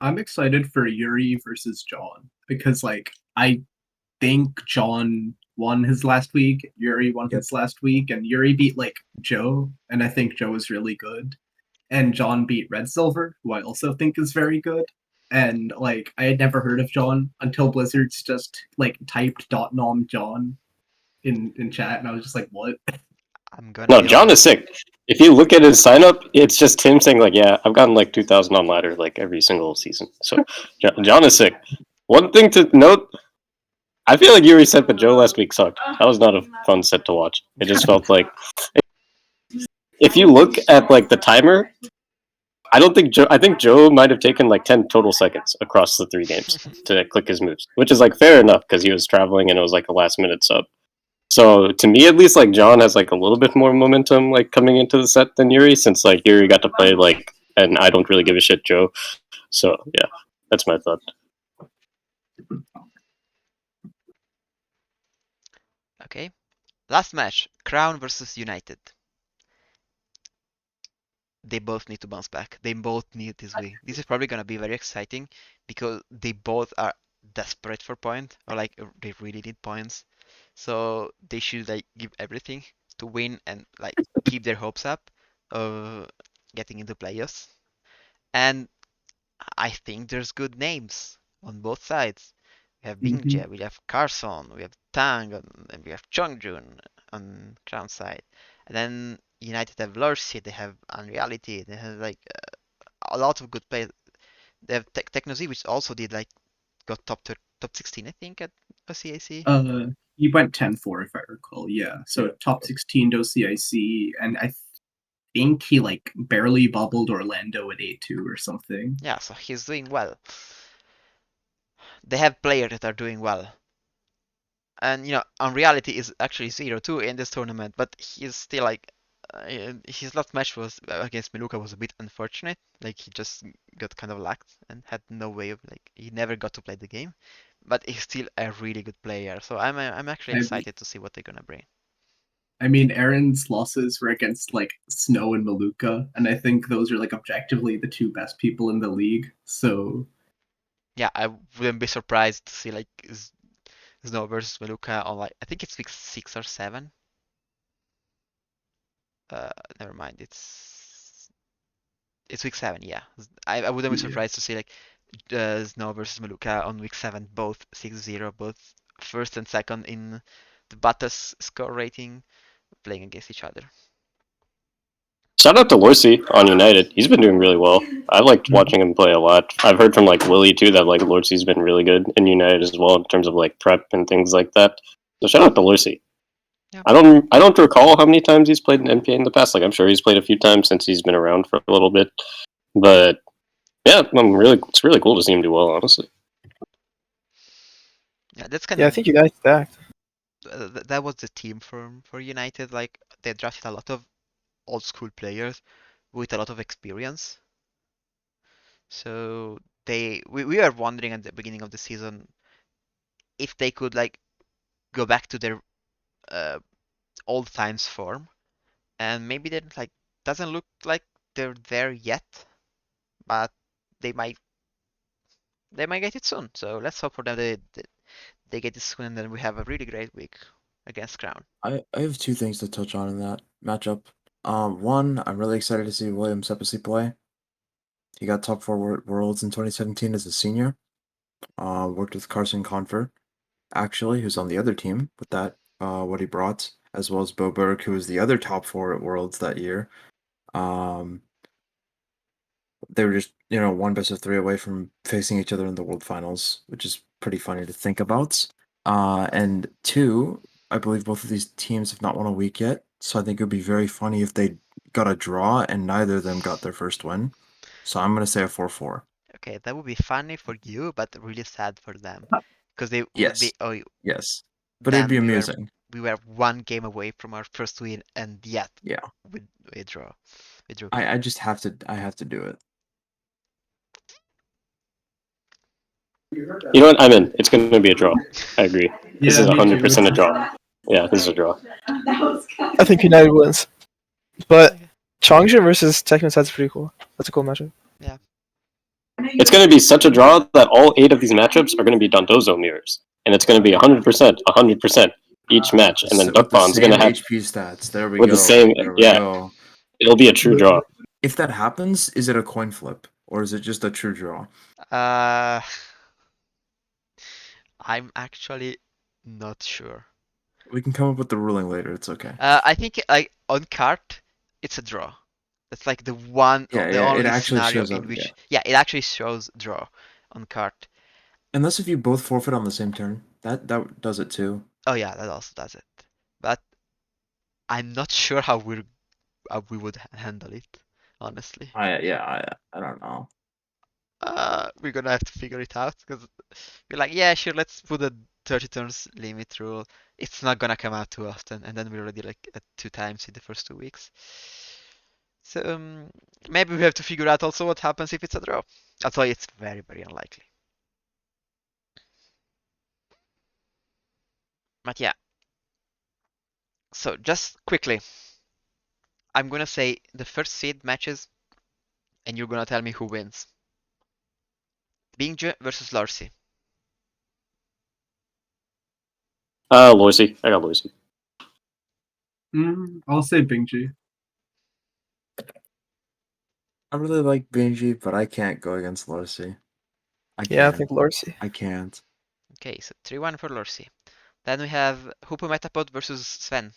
I'm excited for Yuri versus John because like I think John won his last week, Yuri won his last week, and Yuri beat like Joe, and I think Joe is really good. And John beat Red Silver, who I also think is very good. And like I had never heard of John until Blizzards just like typed .nom John in chat, and I was just like, what? I'm gonna No, be John is honest. sick. If you look at his sign-up, it's just him saying like, "Yeah, I've gotten like 2,000 on ladder like every single season." So John is sick. One thing to note: I feel like Yuri said that Joe last week sucked. That was not a fun set to watch. It just felt like if you look at like the timer, I don't think Joe. I think Joe might have taken like 10 total seconds across the 3 games to click his moves, which is like fair enough because he was traveling and it was like a last minute sub. So to me, at least, like John has like a little bit more momentum like coming into the set than Yuri, since like Yuri got to play like, and I don't really give a shit, Joe. So yeah, that's my thought. Okay. Last match, Crown versus United. They both need to bounce back. They both need this win. This is probably gonna be very exciting because they both are desperate for point or like they really need points. So they should like give everything to win and like keep their hopes up of getting into playoffs. And I think there's good names on both sides. We have Mhm. Bingje, we have Carson, we have Tang, and we have Chongjun on Crown side. And then United have Lurcy, they have Unreality, they have like a lot of good players. They have Technoz, which also did like got top 16, I think, at CAC. He went 10-4 if I recall. Yeah, so top 16 to CIC, and I think he like barely bubbled Orlando at A2 or something. Yeah, so he's doing well. They have players that are doing well. And Unreality is actually 0-2 in this tournament, but he's still like his last match was against Meluka was a bit unfortunate. Like he just got kind of lacked and had no way of like he never got to play the game. But he's still a really good player, so I'm actually I, excited to see what they're gonna bring. I mean, Aaron's losses were against like Snow and Maluka, and I think those are like objectively the two best people in the league. So Yeah, I wouldn't be surprised to see like Snow versus Meluka on like I think it's week 6 or 7. Uh, Never mind, it's week 7. Yeah, I wouldn't be yeah. surprised to see like Snow versus Meluka on week 7, both 6-0, both first and second in the Batas score rating, playing against each other. Shout out to Lorcy on United. He's been doing really well. I liked watching him play a lot. I've heard from like Willie too that like Lorcy's been really good in United as well in terms of like prep and things like that. So shout out to Lorcy. Yeah. I don't recall how many times he's played in NPA in the past. Like I'm sure he's played a few times since he's been around for a little bit. But yeah, it's really cool to see him do well, honestly. Yeah, that's kind Yeah, I of think you guys stacked. that was the team for United. Like they drafted a lot of old school players with a lot of experience. So we were wondering at the beginning of the season if they could like go back to their uh, old times form, and maybe they like doesn't look like they're there yet, but they might get it soon. So let's hope for them they get it soon, and then we have a really great week against Crown. I have two things to touch on in that matchup. One, I'm really excited to see William Sepisi play. He got top 4 worlds in 2017 as a senior. Worked with Carson Confer, actually, who's on the other team with that, what he brought, as well as Bo Berg, who was the other top 4 at Worlds that year. They were just, one best of 3 away from facing each other in the World Finals, which is pretty funny to think about. And two, I believe both of these teams have not won a week yet, so I think it would be very funny if they got a draw and neither of them got their first win. So I'm going to say a 4-4. Okay, that would be funny for you, but really sad for them because they would be Yes. Yes. But it'd be damn, amusing. we were one game away from our first win, and yet Yeah. we drew. I just have to do it. You know what? I'm in. It's going to be a draw. I agree. This is Yeah, me 100% a too. draw. Yeah, this is a draw. I think United wins. But Okay. Chongjin versus Technosid's pretty cool. That's a cool matchup. Yeah. It's going to be such a draw that all 8 of these matchups are going to be Dondozo mirrors. And it's going to be 100% each match. And then With the Duckbom's same going to have HP stats. There we with go. the same. There we Yeah, go. it'll be a true draw. If that happens, is it a coin flip or is it just a true draw? Uh, I'm actually not sure. We can come up with the ruling later. It's okay. I think like on cart, it's a draw. That's like the Yeah, it only actually scenario shows in up. which, Yeah. it actually shows draw on cart. Unless if you both forfeit on the same turn, that does it too. Oh yeah, that also does it. But I'm not sure how we would handle it, honestly. I don't know. We're gonna have to figure it out because we're like, yeah, sure, let's put a 30 turns limit rule. It's not gonna come out too often, and then we're already like at 2 times in the first 2 weeks. So maybe we have to figure out also what happens if it's a draw. Although it's very, very unlikely. But yeah. So just quickly, I'm gonna say the first seed matches, and you're gonna tell me who wins. Bingju versus Larcy. Loisy. I got Loisy. I'll say Bingji. I really like Benji, but I can't go against Larcy. I Yeah, I can't. think Lorsi. I can't. Okay, so 3-1 for Larcy. Then we have Hoopo Metapod versus Sven.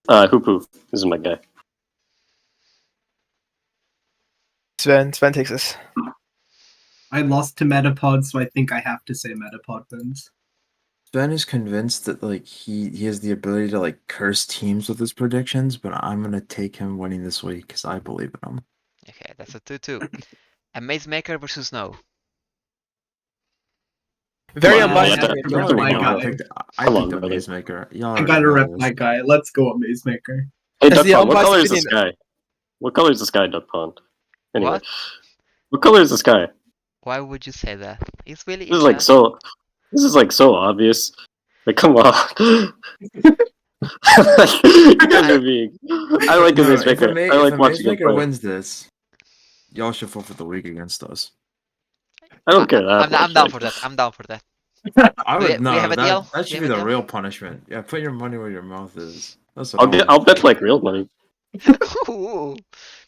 Hoopu. This is my guy. Sven takes this. I lost to Metapod, so I think I have to say Metapod wins. Sven is convinced that like he has the ability to like curse teams with his predictions, but I'm gonna take him winning this week because I believe in him. Okay, that's a 2-2. A Maze Maker versus Snow. Very Come on, unbiased. I have opinion. to Y'all rep already my know guy. I Come picked on, the brother. Mazemaker. Y'all I already gotta know rep this. my guy. Let's go, Maze Maker. Hey, As Duck the Pond. What unbiased color is this opinion- guy? What color is this guy, Duck Pond? Anyway, What? what color is this guy? Why would you say that? It's really This is like so. This is like so obvious. Like, come on. You guys are being. I like a No, Maze if a, Maker. Ma- I if like a watching him Mazemaker play. wins this, y'all should forfeit the week against us. I don't care that I'm much. down like- for that. I'm down for that. I Do we, would we have no. a deal? That Do we should have be a the deal? real punishment. Yeah, put your money where your mouth is. That's what I'll bet like real money. Ooh,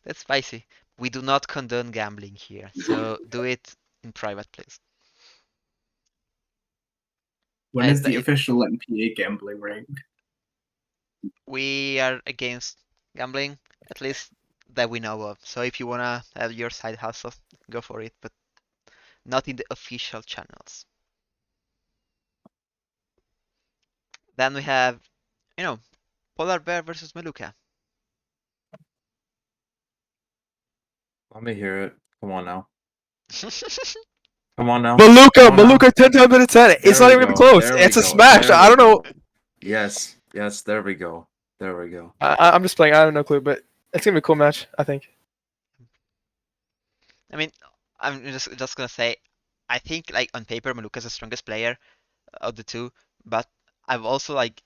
that's spicy. We do not condone gambling here, so do it in private, please. When And is the official NPA gambling rank? we are against gambling, at least that we know of. So if you wanna have your side hustle, go for it, but not in the official channels. Then we have, Polar Bear versus Maluka. Let me hear it. Come on now. Come on now. Maluka, Come on now. Maluka, 10 times out of 10. It's There not we even go. close. There we It's a go. smash. There I we don't know. go. Yes. There we go. There we go. I'm just playing. I have no clue, but it's gonna be a cool match. I think. I mean, I'm just gonna say, I think like on paper Maluka's the strongest player of the two, but I've also like,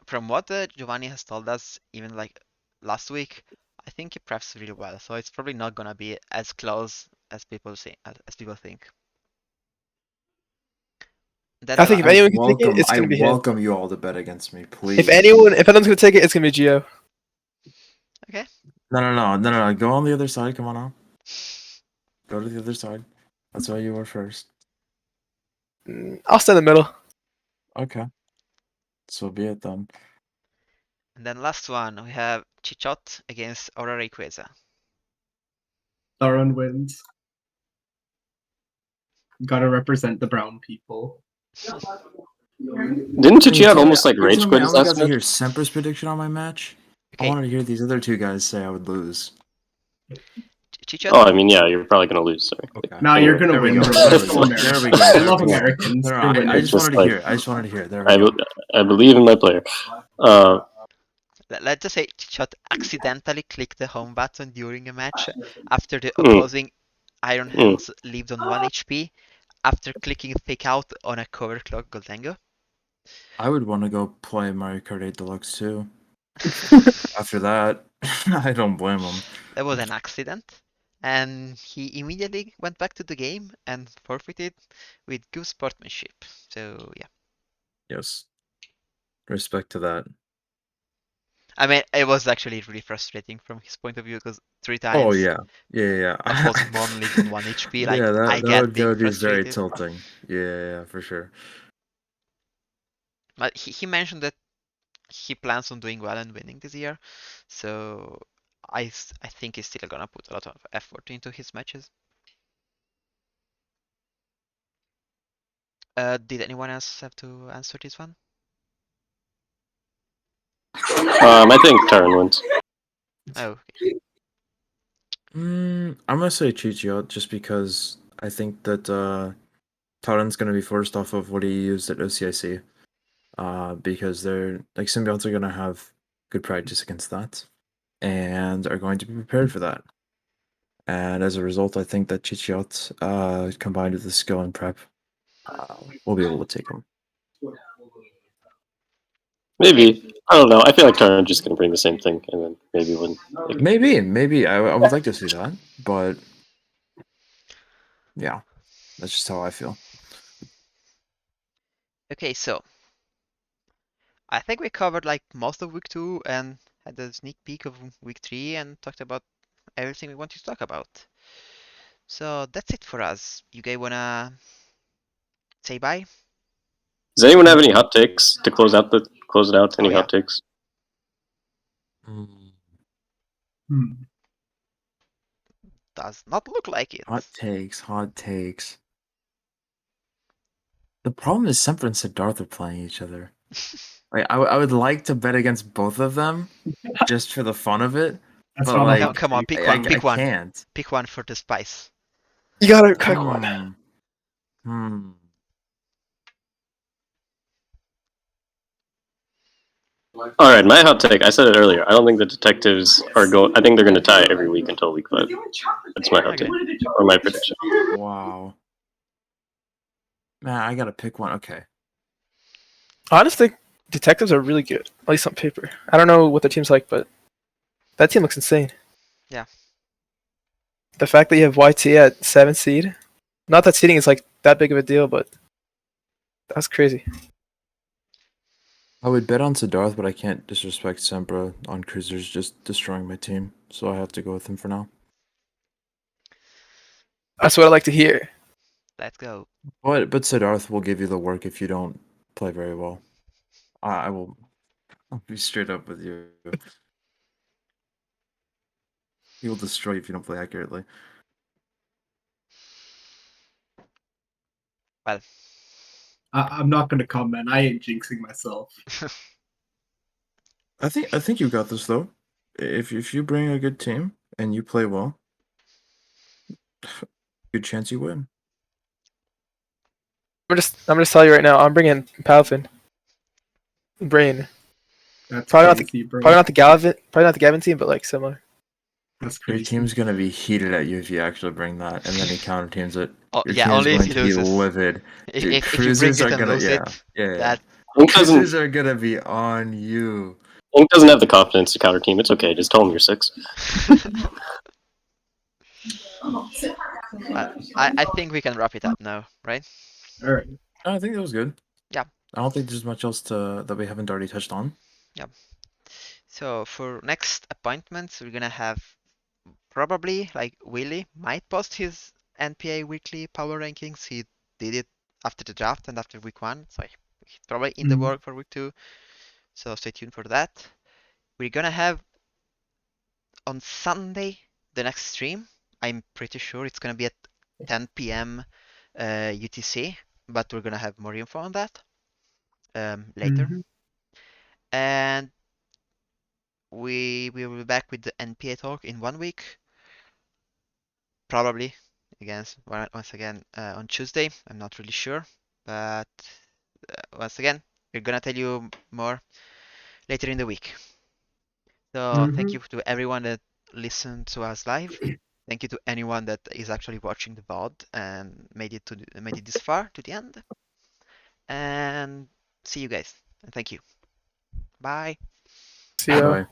from what Giovanni has told us, even like last week, I think he preps really well. So it's probably not gonna be as close as people think. Then I think if I anyone can take it, it's I gonna be him. welcome you all to bet against me, please. If anyone's gonna take it, it's gonna be Gio. Okay. No. Go on the other side. Come on now. Go to the other side. That's why you were first. I'll stay in the middle. Okay. So be it then. And then last one we have Chichot against Aura Rayquaza. Sauron wins. Gotta represent the brown people. Didn't Chichi almost like rage quit I his only last got to hear match? Sempra's prediction on my match. I Okay, wanted to hear these other two guys say I would lose. Chichot. Oh, I mean, yeah, you're probably gonna lose. Sorry. Okay. Now you're gonna There we win, go. bro. There Let's we go, go. Americans. There we go. I There love we go. Americans. No, You're winning. I just Just wanted to like- hear it. I just wanted to hear it. There I, we go. I believe in my player. Let's just say Chichot accidentally clicked the home button during a match after the opposing Iron Hands lived on 1 HP after clicking Fake Out on a cover clock Goldango. I would want to go play Mario Kart 8 Deluxe too. After that, I don't blame him. That was an accident, and he immediately went back to the game and forfeited with good sportsmanship. So yeah, Yes. Respect to that. I mean it was actually really frustrating from his point of view because 3 times. Oh yeah. Yeah. Opposing Mon lived on 1 HP. Like yeah, I that get would being be very frustrated. tilting. Yeah, for sure. But he mentioned that he plans on doing well and winning this year, so I think he's still gonna put a lot of effort into his matches. Did anyone else have to answer this one? I think Taran wins. Oh, I'm gonna say Chichio just because I think that Taran's gonna be forced off of what he used at OCIC. Because they're like symbionts are gonna have good practice against that, and are going to be prepared for that. And as a result, I think that Chichiot, combined with the skill and prep, will be able to take him. Maybe. I don't know. I feel like Taran's just gonna bring the same thing and then maybe win. Like, Maybe I would like to see that, but yeah, that's just how I feel. okay, so I think we covered like most of week 2 and had a sneak peek of week 3 and talked about everything we wanted to talk about. So that's it for us. You guys wanna say bye? does anyone have any hot takes to close it out? Oh Any yeah. hot takes? Hmm. Does not look like it. Hot takes. The problem is Sempra and Siddharth are playing each other. Like I would like to bet against both of them, just for the fun of it. That's But not like, a hot Come on, take. pick I one. Pick one. can't. Pick one for the spice. You gotta pick one. Hmm. All right, my hot take. I said it earlier. I don't think the detectives are going. I think they're going to tie every week until week 5. That's my hot Okay. take or my prediction. Wow. Man, I gotta pick one. Okay. I just think detectives are really good, at least on paper. I don't know what the team's like, but that team looks insane. Yeah. The fact that you have YT at 7th seed, not that seeding is like that big of a deal, but that's crazy. I would bet on Siddharth, but I can't disrespect Sempra on Cruisers just destroying my team, so I have to go with him for now. That's what I like to hear. Let's go. But Siddharth will give you the work if you don't play very well. I will. I'll be straight up with you. He will destroy you if you don't play accurately. Well, I'm not gonna comment. I ain't jinxing myself. I think you got this though. If you bring a good team and you play well, good chance you win. I'm just tell you right now. I'm bringing Palfin, Brain. That's Probably crazy, bro. probably not the Gavin team, but like similar. That's Your crazy. team's gonna be heated at you if you actually bring that, and then he counter teams it. oh, Your yeah, team's only if going he to be loses. livid. Dude, If you bring cruisers it are and gonna lose yeah. that Ink doesn't. Cruisers are gonna be on you. Ink doesn't have the confidence to counter team. It's okay. Just tell him you're 6. I think we can wrap it up now, right? All right. I think that was good. Yeah. I don't think there's much else that we haven't already touched on. So for next appointments, we're gonna have probably like Willie might post his NPA weekly power rankings. He did it after the draft and after week 1, so he's probably in the work for week 2. So stay tuned for that. We're gonna have on Sunday the next stream. I'm pretty sure it's gonna be at 10 p.m. UTC, but we're gonna have more info on that later. Mhm. And we will be back with the NPA talk in 1 week, probably once again on Tuesday. I'm not really sure, but once again, we're gonna tell you more later in the week. So thank you to everyone that listened to us live. Thank you to anyone that is actually watching the VOD and made it this far to the end. And see you guys. And thank you. Bye. See ya. Bye.